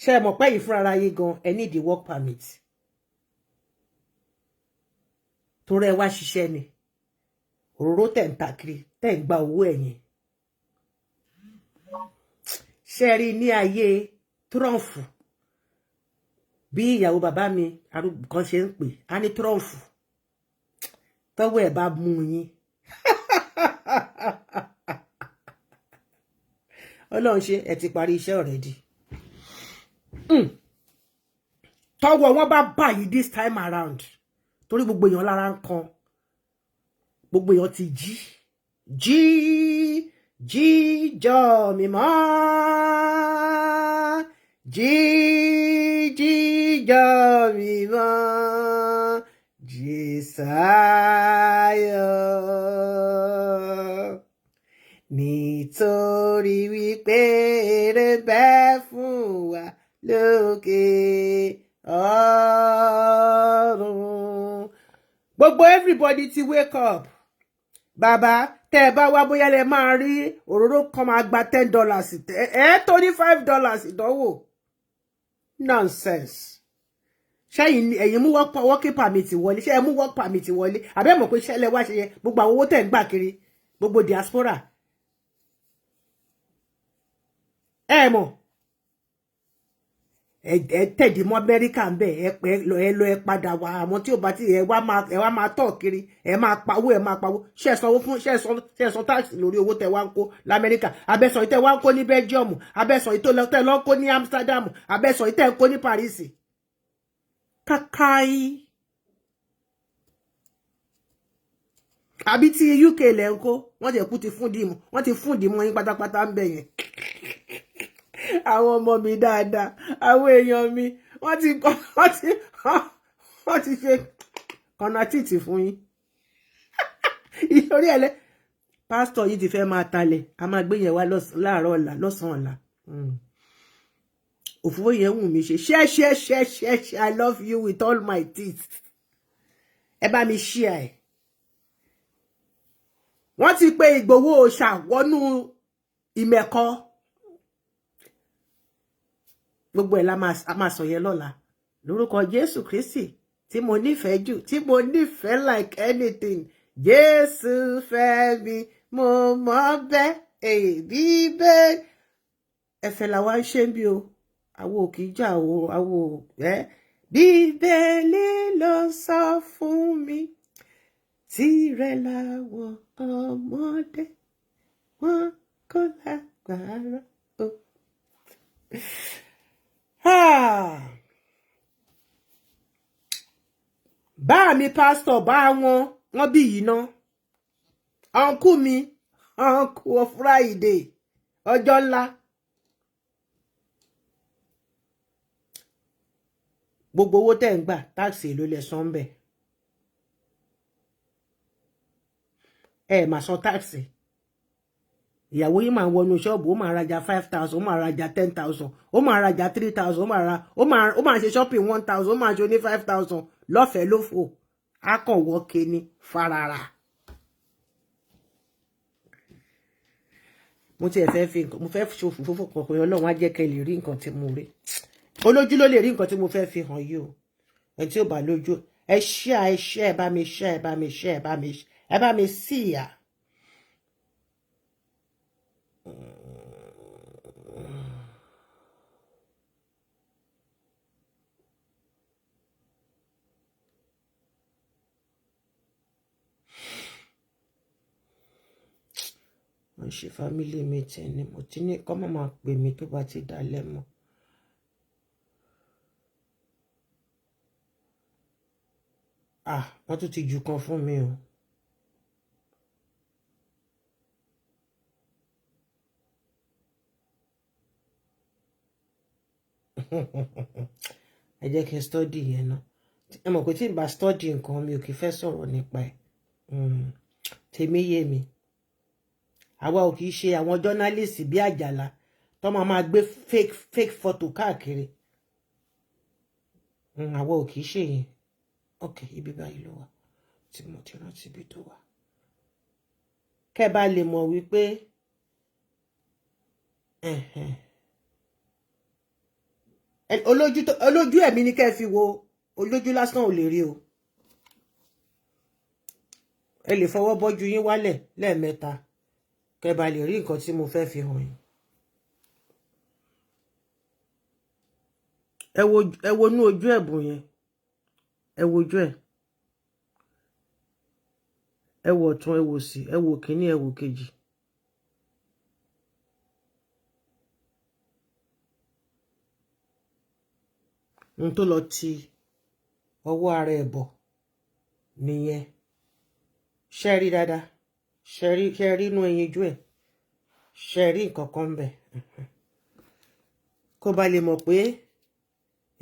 Ṣé mọ̀ pé yìí fúnra ara yín gan ẹ need the work permit. torí ẹ wá ṣiṣẹ́ ni òróró tẹ̀ ń ta kiri tẹ̀ ń gba owó ẹ̀yìn ṣe rí ní ayé Trump bí ìyàwó bàbá mi arúgbó kan ṣe ń pè á ní Trump tọ́wọ́ ẹ̀ bá mú yín Ọlọ́run ṣe ẹ ti parí iṣẹ́ already tọ́wọ́ wọn bá bà yìí this time around torí gbogbo èèyàn lára ń kan gbogbo èèyàn ti jíjọ mímọ́ jíjọ mímọ́ Jésàyọ̀ nítorí wípé èrè bẹ́ fún wa lókè ọ̀run. Gbogbo everybody ti wake up. Bàbá tẹ́ ẹ bá wá bóyá lẹ máa rí òróró kan máa gba $10 tó ní $5 ìdánwò. Nonsense. Ẹ̀yin mú working permit wọlé ṣé ẹ mú work permit wọlé àbẹ́ mọ̀ pé ṣẹlẹ̀ wá ṣe yẹ gbogbo àwọn owó tẹ̀ ń gbà kiri gbogbo diaspora. Ẹ mọ̀ ẹ tẹ̀dí mọ́ Amẹ́ríkà ń bẹ̀ ẹ lọ ẹ padà wá àwọn tí ò bá ti ẹ wá máa tọ̀ kiri ẹ máa pawó ṣe sanwó fún ṣe san tax lórí owó tẹ wá ń kó l'Amẹ́ríkà abẹ́sọ̀ yìí tẹ wá ń kó ní Belgium abẹ́sọ̀ yìí tẹ lọ́ ń kó ní Amsterdam abẹ́sọ̀ yìí tẹ ń kó ní Paris. Kakai àbí tí UK lẹ̀ ń kó wọ́n jẹ́ kú ti fún dìmú wọ́n ti fún dìmú yín pátápátá ń bẹ̀ yẹn. Àwọn ọmọ mi dáadáa àwọn èèyàn mi wọ́n ti ṣe kọnátìtì fún yín ìtorí ẹ̀lẹ́ pásítọ̀ yìí ti fẹ́ máa talẹ̀ a máa gbé yẹn wá láàárọ̀ ọ̀la lọ́sàn-án ọ̀la òfúfó yẹn wù mí ṣe ṣe I love you with all my teeth ẹ bá mi share ẹ̀ wọ́n ti pé Ìgbòho Òòṣà wọnú ìmẹ̀kọ gbogbo ẹ̀ la máa sọ yẹn lọ́la lórúkọ Jésù Kristi tí mo nífẹ̀ẹ́ jù tí mo nífẹ̀ẹ́ like anything Jésù fẹ́ mi mo mọ̀ bẹ́ẹ̀ bíbẹ́ ẹ̀fẹ̀ làwa ń ṣe ń bí o àwo kì í jà o àwo Bíbélì ló sọ fún mi tirẹ̀ làwọn ọmọdé wọn kò lágbára o. Bá mi pásítọ̀ bá wọn bí yìí ná ọ̀nkú mi ọ̀nkú Friday ọjọ́ ńlá gbogbo owó tẹ́ ń gbà táàsì ló lẹ san bẹ́ẹ̀ ẹ máa san táàsì ìyàwó yìí máa wọnú ṣọ́ọ̀bù ó máa rajà 5,000 ó máa rajà 10,000 ó máa rajà 3,000 ó máa ṣe shopping 1,000 ó máa ṣe ní 5,000 lọ́fẹ̀ẹ́ lófò á kàn wọ́ọ̀kẹ́ ní farara. mo tiẹ̀ fẹ́ fi nǹkan mo fẹ́ ṣòfò fófò kankan Ọlọ́run á jẹ́ kẹ́ lè rí nǹkan tí mo rí olójú ló lè rí nǹkan tí mo fẹ́ fi hàn yìí o ẹni tí ó bá lójú ẹ bá mi share ẹ bá mi see ya. Mo ṣe family meeting ni mo ti ní kọ́ máa pè mí tó bá ti dalẹ̀ mọ́. Wọ́n tún ti jù kan fún mi o. Ẹ jẹ́ kí n study yẹn náà. Ẹ mọ̀ pé tí n bá study nǹkan mi ò kì í fẹ́ sọ̀rọ̀ nípa ẹ̀. Tèmi yé mi. Àwa ò kì í ṣe àwọn journalist bí Àjàlá tó máa gbé fake photo káàkiri. Àwa ò kì í ṣe yẹn. Okay, ibi báyìí ló wà tí mo ti rántí ibi tó wà. Kẹ́ bá lè mọ̀ wípé olójú ẹ̀mí ni kẹ́ fi wo olójú lásán ò lè rí o. ẹ lè fọwọ́ bọ́jú yín wálẹ̀ lẹ́ẹ̀mẹ́ta kẹ́ bá lè rí nǹkan tí mo fẹ́ fi hàn yín. ẹ wo inú ojú ẹ̀bùn yẹn, ẹ wo ojú ẹ̀, ẹ wo ọ̀tún, ẹ wo òsì, ẹ wo kíní, ẹ wo kejì. n tó lọ ti ọwọ́ ara ẹ̀ bọ̀ nìyẹn. ṣe rí dáadáa, ṣe rí inú ẹyin ojú ẹ̀, ṣe rí nǹkan kan bẹ̀. kó ba lè mọ̀ pé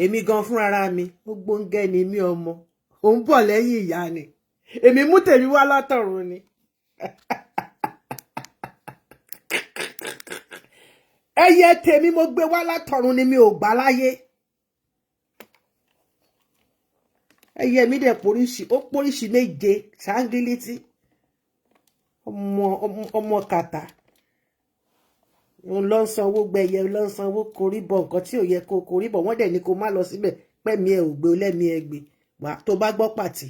èmi gan fúnra mi ó gbóngẹ́ ni mí ọmọ, òun bọ̀ lẹ́yìn ìyá ni, èmi mú tèmi wá látọ̀run ni. ẹyẹ tèmi mo gbé wá látọ̀run ni, mi ò gbà láyé. ẹyẹ mi dẹ̀ póríṣi méje ṣáńgílítì, ọmọ kàtà. òun ló ń sanwó gbẹyẹ, ló ń sanwó koríbọ nǹkan tí ò yẹ kó koríbọ. wọ́n dẹ̀ ní kó má lọ síbẹ̀, pẹ̀mí ẹ̀ ò gbé, lẹ́mí ẹ̀ gbé. wà tó bá gbọ́ pàtì,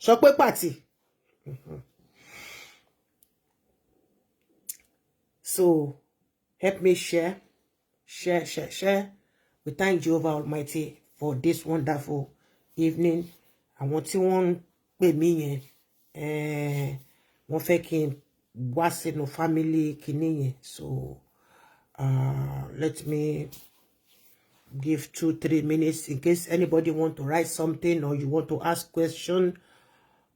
sọ pé pàtì. So help me share. We thank Jehovah Almighty for this wonderful evening. àwọn tí wọ́n ń pè mí yẹn wọ́n fẹ́ kí n wá sínú family kìíní yẹn. So let me give 2-3 minutes in case anybody want to write something, or you want to ask question,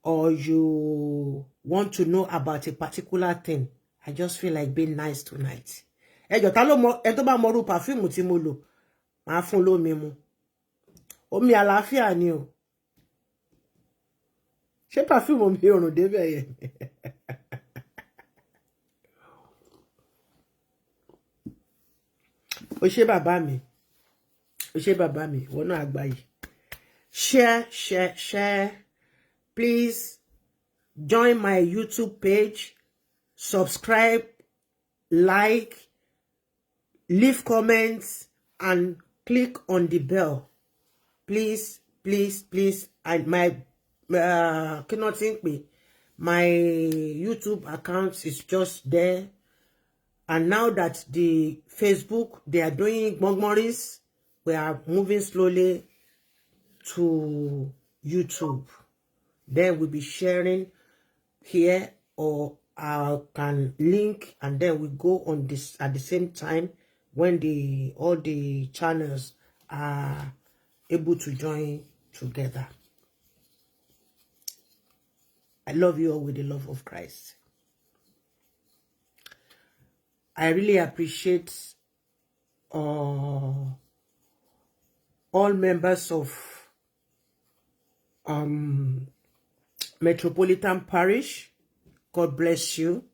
or you want to know about a particular thing. I just feel like being nice tonight. Ẹjọ́ ta ló mọ̀, ẹ tó bá mọ̀ ru perfume tí mo lò, màá fún lómi mu. Omi àlàáfíà ni o. Ṣé perfume mi òrùn débẹ̀ yẹn? Ó ṣé bàbá mi. Ó ṣé bàbá mi, wọ́n náà àgbà yìí. Share. Please join my YouTube page. Subscribe, like, leave comments, and click on the bell. Please. And my cannot think me. My YouTube account is just there. And now that the Facebook, they are doing murmurings, we are moving slowly to YouTube. Then we'll be sharing here, or I can link, and then we go on this at the same time when all the channels are able to join together. I love you all with the love of Christ. I really appreciate all members of Metropolitan Parish. God bless you.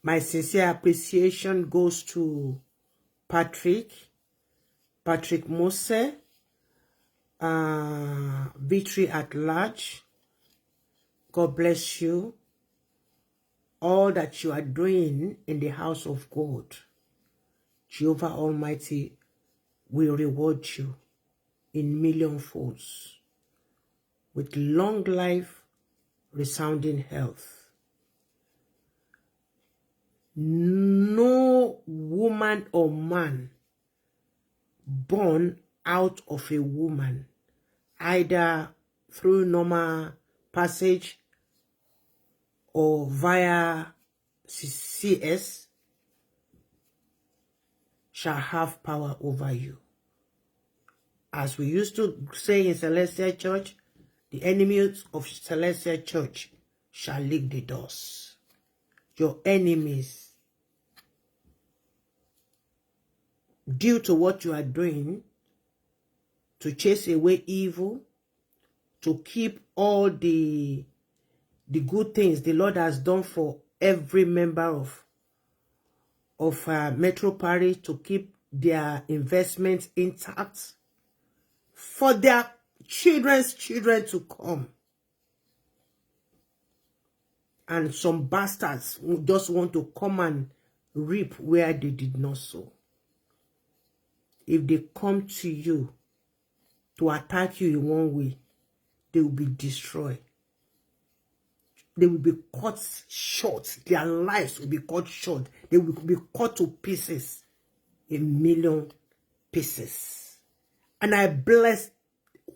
My sincere appreciation goes to Patrick Mose, Victory at Large. God bless you. All that you are doing in the house of God, Jehovah Almighty will reward you in million folds with long life, resounding health. No woman or man born out of a woman, either through normal passage or via CS, shall have power over you. As we used to say in Celestial Church, the enemies of Celestial Church shall lick the doors. Your enemies, due to what you are doing, to chase away evil, to keep all the good things the Lord has done for every member of Metro Parish, to keep their investments intact, for their children's children to come. And some bastards who just want to come and reap where they did not sow. If they come to you to attack you in one way, they will be destroyed. they will be cut short. Their lives will be cut short. They will be cut to pieces, a million pieces. And I bless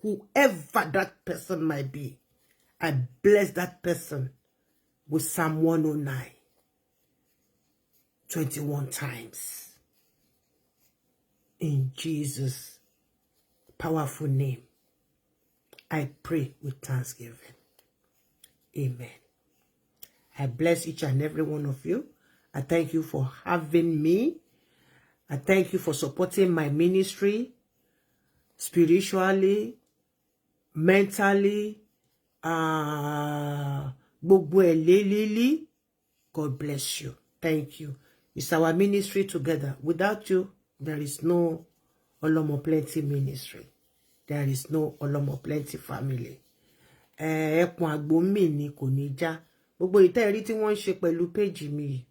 whoever that person might be. I bless that person with Psalm 109, 21 times. In Jesus' powerful name, I pray with thanksgiving. Amen. I bless each and every one of you. I thank you for having me. I thank you for supporting my ministry spiritually, mentally, gbogbo elelili. God bless you. Thank you. It's our ministry together. Without you, there is no Olomo Plenty ministry. There is no Olomo Plenty family. Ẹkùn àgbò mi ni kò ní já. Gbogbo ìtẹ́rí tí wọ́n ń ṣe pẹ̀lú péjì mi.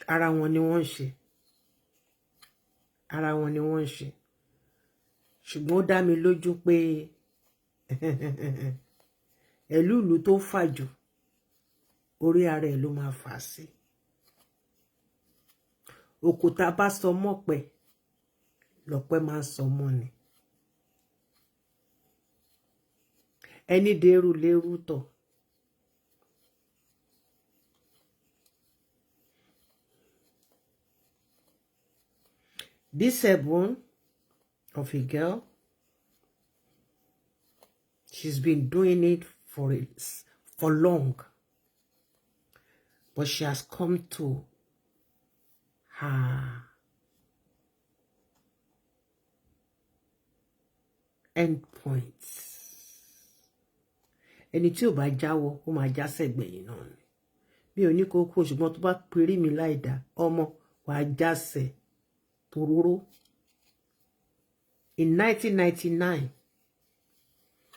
Ara wọn ni wọ́n ń ṣe. Ara wọn ni wọ́n ń ṣe. Ṣùgbọ́n ó dá mi lójú pé ẹlúùlù tó fàjò orí ara ẹ̀ ló máa fà sí. Òkúta bá sọ mọ́pẹ́ lọ́pẹ́ máa sọ mọ́ ni. Ẹni dèrú lérú tọ̀. This Bùn of a girl, she's been doing it for long, but she has come to her end point. Ẹni tí ò bá jáwọ́ ó máa já sẹ́gbẹ̀yìn náà ni. Mi ò ní kó kú ṣùgbọ́n tó bá perí mi láìdá ọmọ wàá jásẹ̀ toróró. In 1999,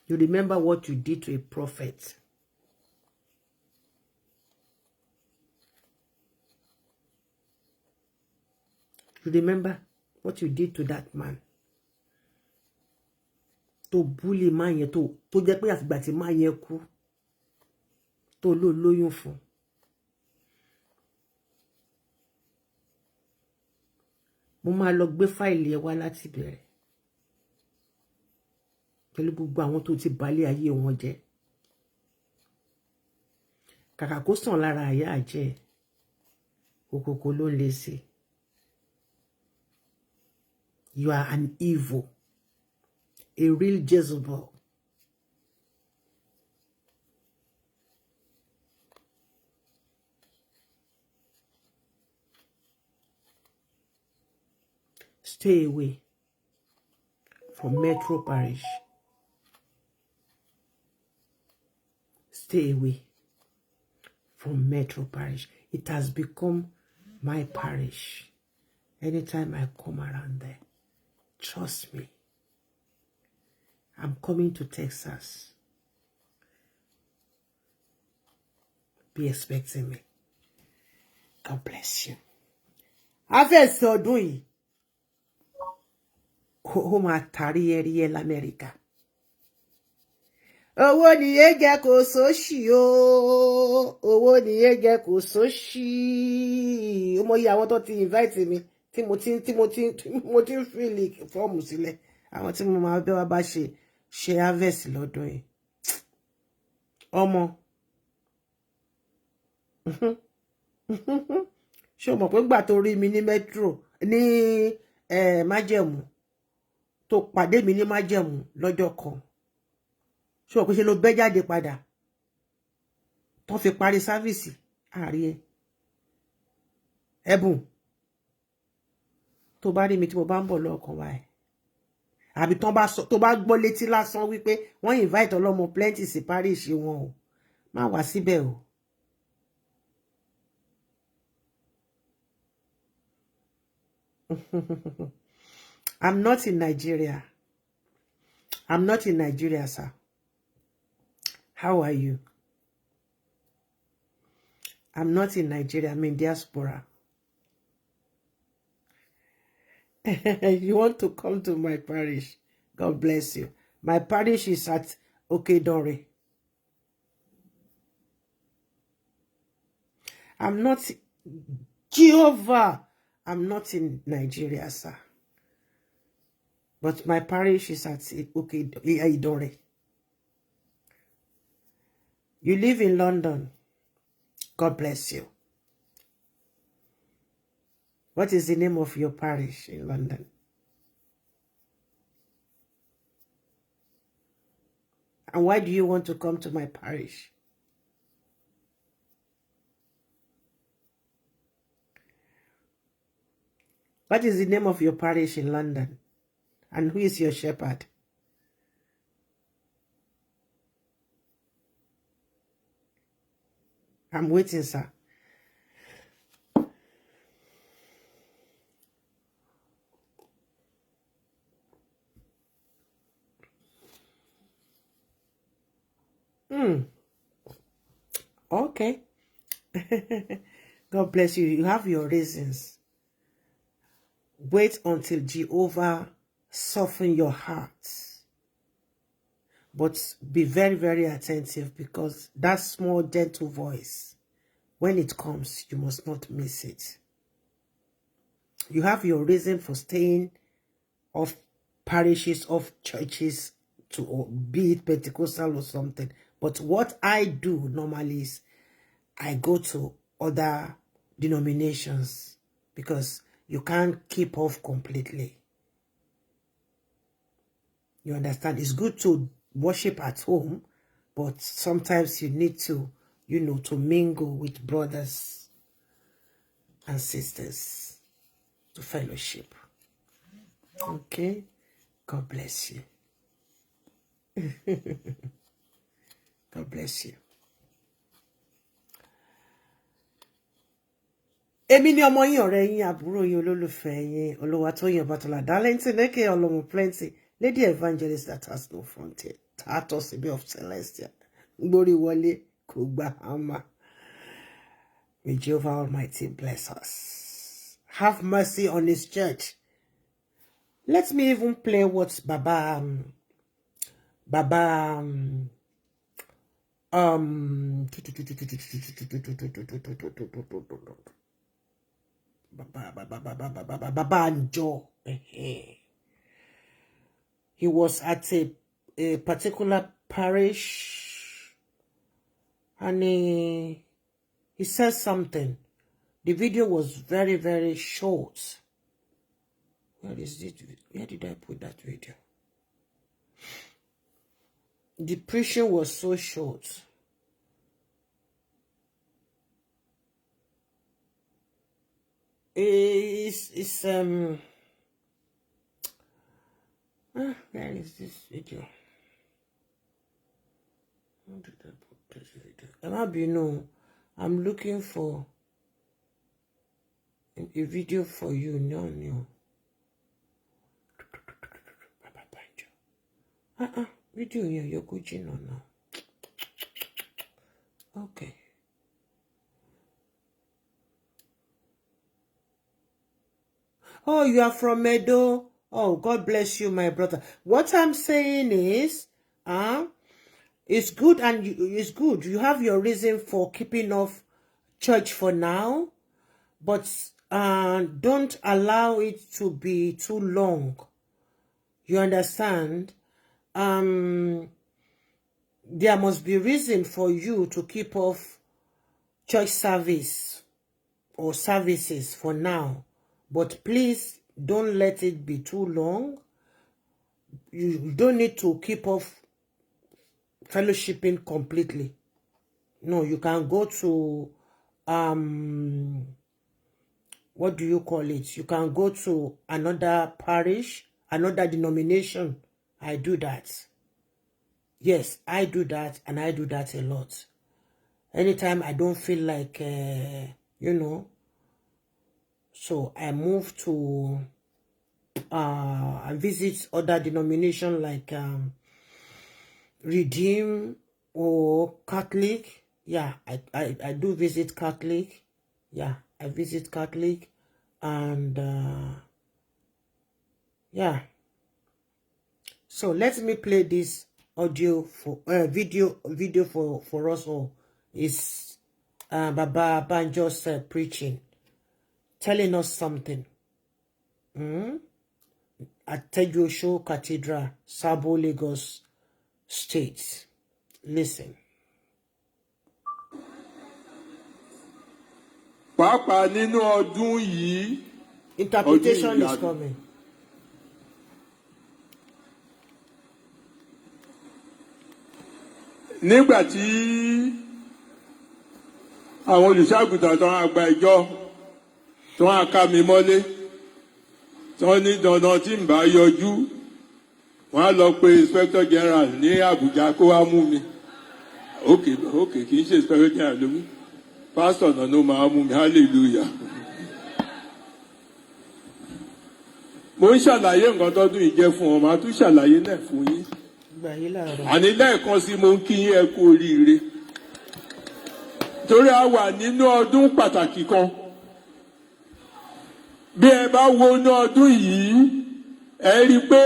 you remember what you did to a prophet. You remember what you did to that man. To bully man yẹn tó jẹ́ pé àfìgbà tí man yẹn kú tó lóyún fún. Mo máa lọ gbé fáìlì ẹ wá láti bẹ̀rẹ̀. Pẹ̀lú gbogbo àwọn tó ti balẹ̀ ayé wọn jẹ́. Kàkà kó sàn lára àyà àjẹ́ òkòkò ló ń lé sí. You are an evil, a real Jezebel. Stay away from Metro Parish. Stay away from Metro Parish. It has become my parish. Anytime I come around there, trust me, I'm coming to Texas. Be expecting me. God bless you. Harvest ọdún yìí. Ó máa tàrí ẹrí ẹ l'Amẹ́ríkà. Owó ni yé jẹ́ kó sóṣì o. Owó ni yé jẹ́ kó sóṣì. Ó mọ iye àwọn tó ti invite mi tí mo ti ń fìlì fọ́ọ̀mù sílẹ̀. Àwọn tí mo máa bẹ̀ wá bá ṣe harvest lọ́dún yìí. Ọmọ. Ṣé o mọ̀ pé gbà tó rí mi ní Metro ní májẹ̀mú tó pàdé mi ní májẹ̀mú lọ́jọ́ kan. Ṣé o mọ̀ pé ṣe ló bẹ́ jáde padà tó fi parí sáfíìsì àárí ẹ. Ẹ̀bùn tó bá rí mi tí mo bá ń bọ̀ lọ́ọ̀kan báyìí. Àbí tó bá gbọ́ létí lásán wípé wọ́n invite Olomo Plenty sí parish wọn o. Má wá síbẹ̀ o. I'm not in Nigeria. I'm not in Nigeria, sir. How are you? I'm not in Nigeria. I'm in diaspora. You want to come to my parish? God bless you. My parish is at Okedore. I'm not Jehovah. I'm not in Nigeria, sir. But my parish is at Idore. You live in London. God bless you. What is the name of your parish in London? And why do you want to come to my parish? What is the name of your parish in London? And who is your shepherd? I'm waiting, sir. Okay. God bless you. You have your reasons. Wait until Jehovah soften your hearts. But be very, very attentive, because that small, gentle voice, when it comes, you must not miss it. You have your reason for staying off parishes, off churches, to be it Pentecostal or something. But what I do normally is I go to other denominations, because you can't keep off completely. You understand? It's good to worship at home, but sometimes you need to, to mingle with brothers and sisters, to fellowship. Okay? God bless you. God bless you. Èmi ni ọmọ yín, ọ̀rẹ́ yín, àbúrò yín, olólùfẹ́ yín, Olúwatóyìn Ọbátọ́lá Darlington, aka Olomo Plenty, Lady Evangelist that has no frontier, TITUS of Celestia, Gbórí wọlé kò gba hama. May Jehovah Almighty bless us. Have mercy on His church. Let me even play what Baba Anjo. He was at a particular parish, and he said something. The video was very, very short. Where is it? Where did I put that video? The preaching was so short. Where is this video? How did I put this video? I'm looking for a video for you. No. Video here, you're good, no. Okay. Oh, you are from Medo. Oh, God bless you, my brother. What I'm saying is, it's good, and it's good. You have your reason for keeping off church for now, but don't allow it to be too long. You understand? There must be reason for you to keep off church service or services for now. But please don't let it be too long. You don't need to keep off fellowshipping completely. No, you can go to what do you call it? You can go to another parish, another denomination. I do that. Yes, I do that, and I do that a lot. Anytime I don't feel like, so I move to, I visit other denomination like Redeem or Catholic. Yeah, I do visit Catholic. Yeah, I visit Catholic, and yeah. So let me play this audio for video for us all. Is Baba Banjo said, preaching, telling us something. At Ìtìjú Show Cathedral, Sabo, Lagos State. Listen. Pàápàá nínú ọdún yìí. Interpretation is coming. Nígbà tí àwọn olùṣàgùtàn tó ń gba ìjọ tó ń ká mi mọ́lé tó ní dandan tí n bá yọjú wọ́n á lọ pe inspector general ní Àbújá kó wá mú mi. Okay, kì í ṣe inspector general ló mú. Pastor náà ló máa mú mi. Hallelujah. Mo ń ṣàlàyé nǹkan tọ́dún yìí jẹ́ fún ọ, màá tún ṣàlàyé náà fún yín. Àní lẹ́ẹ̀kan sí mo ń kí yín ẹ kú oríire. Torí a wà nínú ọdún pàtàkì kan. Bí ẹ bá wo inú ọdún yìí, ẹ rí i pé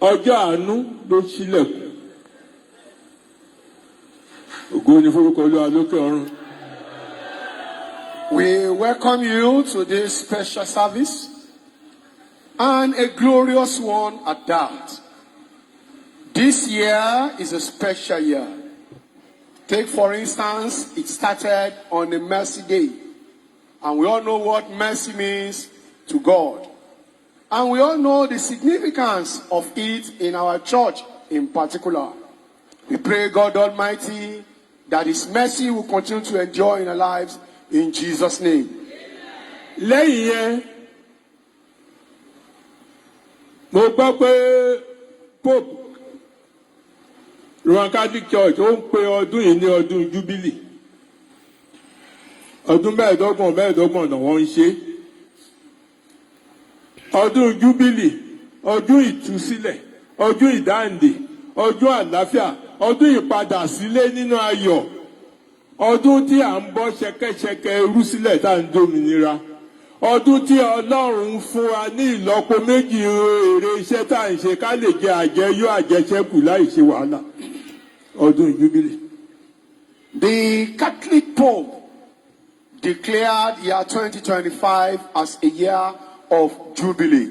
ọjọ́ àánú ló ṣílẹ̀kùn. Ògo ni forúkọ Olúwa lókè ọ̀run. We welcome you to this special service, and a glorious one at that. This year is a special year. Take, for instance, it started on the Mercy Day. And we all know what mercy means to God. And we all know the significance of it in our church in particular. We pray God Almighty that His mercy will continue to endure in our lives in Jesus' name. Lẹ́yìn yẹn, mo gbọ́ pé Pope Roman Catholic Church ó ń pe ọdún yìí ní ọdún Jubilee. Ọdún mẹ́ẹ̀ẹ́dọ́gbọ̀n náà wọ́n ń ṣe. Ọdún Jubilee, ọdún ìtúsílẹ̀, ọdún ìdáǹdè, ọdún àlàáfíà, ọdún ìpadà sílé nínú ayọ̀. Ọdún tí à ń bọ́ ṣẹ̀kẹ̀ṣẹ̀kẹ̀ ẹrú sílẹ̀ tá à ń dòmìnira. Ọdún tí Ọlọ́run fún wa ní ìlọ́po méjì èrè iṣẹ́ tá à ń ṣe ká lè jẹ àjẹyó àjẹṣẹ́kù láì ṣe wàhálà. Ọdún Jubilee. The Catholic Pope declared year 2025 as a year of Jubilee.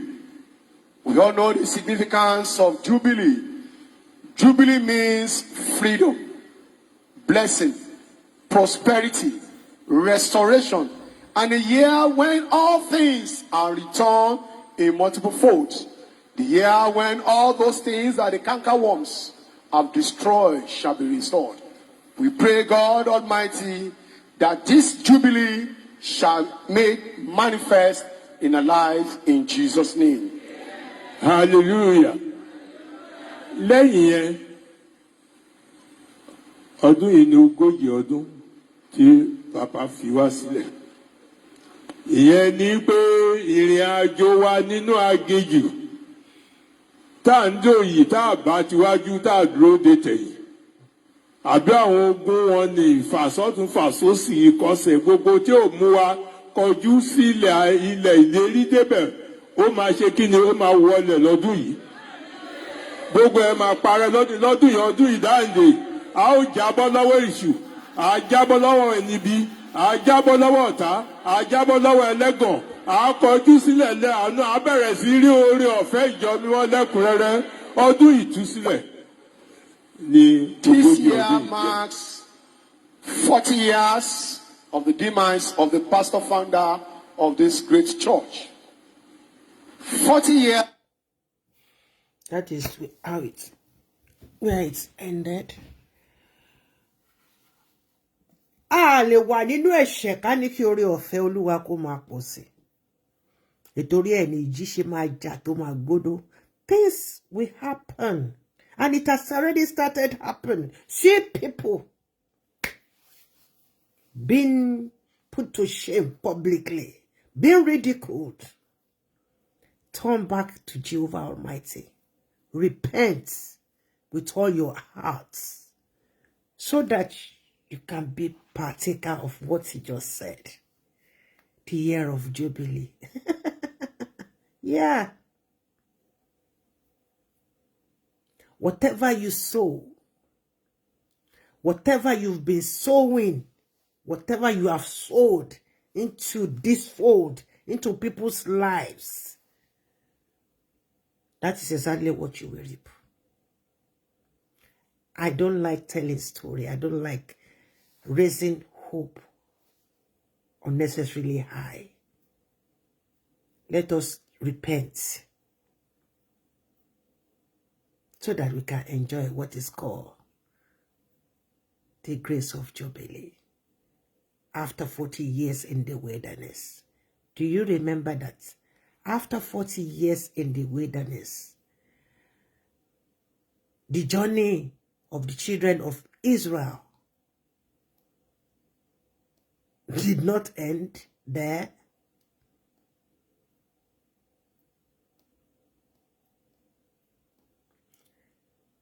We all know the significance of Jubilee. Jubilee means freedom, blessing, prosperity, restoration, and a year when all things are returned in multiple folds. The year when all those things that the cankerworms have destroyed shall be restored. We pray God Almighty that this Jubilee shall make manifest in our lives in Jesus' name. Hallelujah. Lẹ́yìn yẹn, ọdún yìí ni 40 ọdún tí Papa fi wá sílẹ̀. Ìyẹn ni pé ìrìn àjò wa nínú aginjù tá à ń dò yìí tá à bá tiwájú tá à dúró de tẹ̀yìn. Àbí àwọn ogun wọn ni ìfàsọ́tún fàsósì ìkọsẹ̀ gbogbo tí ò mú wa kọjú sí ilẹ̀ ìlérí débẹ̀ ó máa ṣe kí ni ó máa wọlẹ̀ lọ́dún yìí. Gbogbo ẹ̀ máa parẹ́ lọ́dún yìí ọdún ìdáǹdè. A ó jábọ́ lọ́wọ́ èṣù, a jábọ́ lọ́wọ́ ẹnibi, a jábọ́ lọ́wọ́ ọ̀tá, a jábọ́ lọ́wọ́ ẹlẹ́gàn, a kọjú sílẹ̀ lẹ́àánú, a bẹ̀rẹ̀ sí rí oore ọ̀fẹ́ ìjọ mímọ́ lẹ́kùnrẹ́rẹ́. Ọdún ìtúsílẹ̀ ni This year marks 40 years of the demise of the pastor founder of this great church. 40 years. That is where it's ended. A lè wà nínú ẹ̀ṣẹ̀ ká ní kí oore ọ̀fẹ́ Olúwa kó máa pọ̀ sí. Nítorí ẹ̀ ni ìjì ṣe máa jà tó máa gbódó. Things will happen. And it has already started happening. See people being put to shame publicly, being ridiculed. Turn back to Jehovah Almighty. Repent with all your hearts so that you can be partaker of what he just said. The year of Jubilee. Yeah. Whatever you sow, Whatever you've been sowing, whatever you have sowed into this fold, into people's lives, that is exactly what you will reap. I don't like telling story. I don't like raising hope unnecessarily high. Let us repent so that we can enjoy what is called the grace of Jubilee after 40 years in the wilderness. Do you remember that? After 40 years in the wilderness, the journey of the children of Israel did not end there.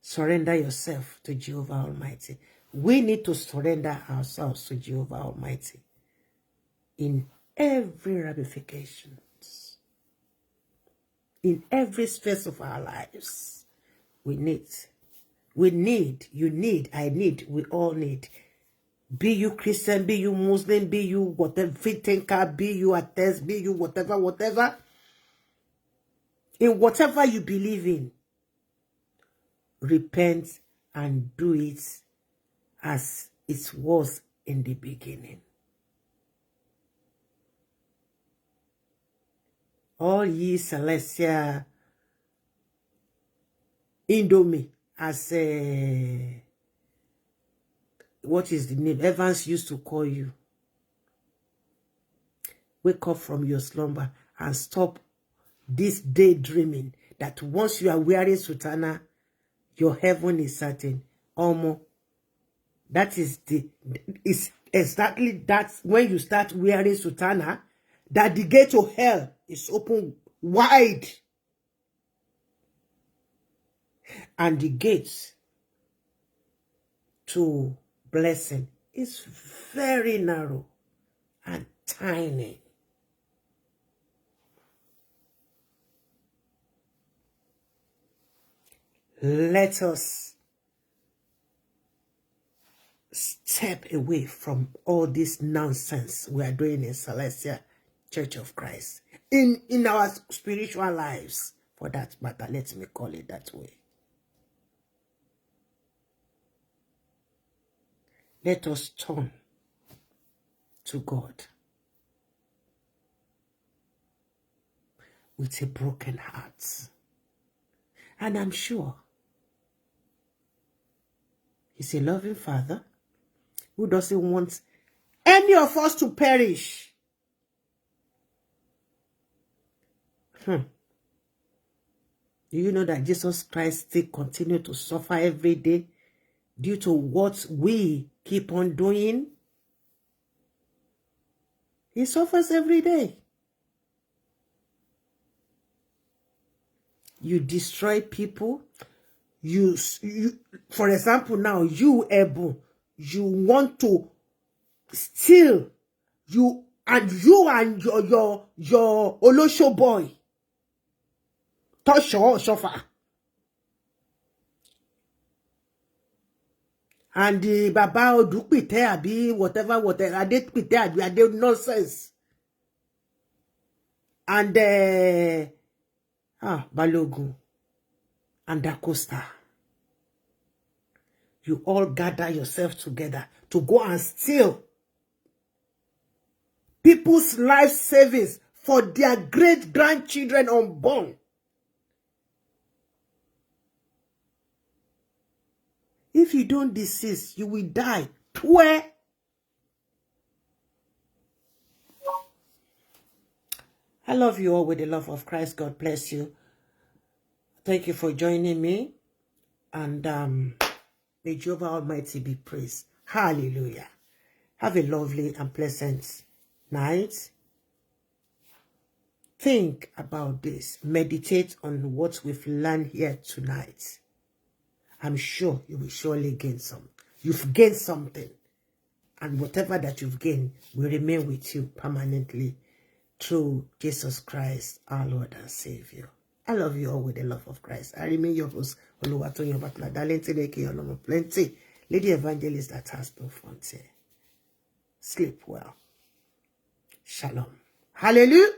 Surrender yourself to Jehovah Almighty. We need to surrender ourselves to Jehovah Almighty in every ramifications, in every space of our lives. We need, you need, I need, we all need. Be you Christian, be you Muslim, be you whatever, free thinker, be you atheist, be you whatever. In whatever you believe in, repent and do it as it was in the beginning. All ye celestial Indomie, as what is the name? Evans used to call you. Wake up from your slumber and stop this daydreaming that once you are wearing sutana, your heaven is certain. Almost. That is exactly that when you start wearing sutana, that the gate to hell is open wide. And the gates to blessing is very narrow and tiny. Let us step away from all this nonsense we are doing in Celestial Church of Christ. In our spiritual lives, for that matter, let me call it that way. Let us turn to God with a broken heart. And I'm sure He's a loving Father who doesn't want any of us to perish. Do you know that Jesus Christ still continues to suffer every day due to what we keep on doing? He suffers every day. You destroy people. You for example, now you, Ebu, you want to steal. You and your Olosho boy, Tosho Oshoffa, and the Baba Odukpite abi whatever, Adedopite abi Ade nonsense, and Balogun and Dacosta. You all gather yourself together to go and steal people's life savings for their great-grandchildren unborn. If you don't desist, you will die. I love you all with the love of Christ. God bless you. Thank you for joining me. And may Jehovah Almighty be praised. Hallelujah. Have a lovely and pleasant night. Think about this. Meditate on what we've learned here tonight. I'm sure you will surely gain some. You've gained something. And whatever that you've gained will remain with you permanently through Jesus Christ, our Lord and Savior. I love you all with the love of Christ. I remain your host, Oluwatoyin Bakla. Darling, today, plenty. Lady Evangelist that has no front here. Sleep well. Shalom. Hallelujah.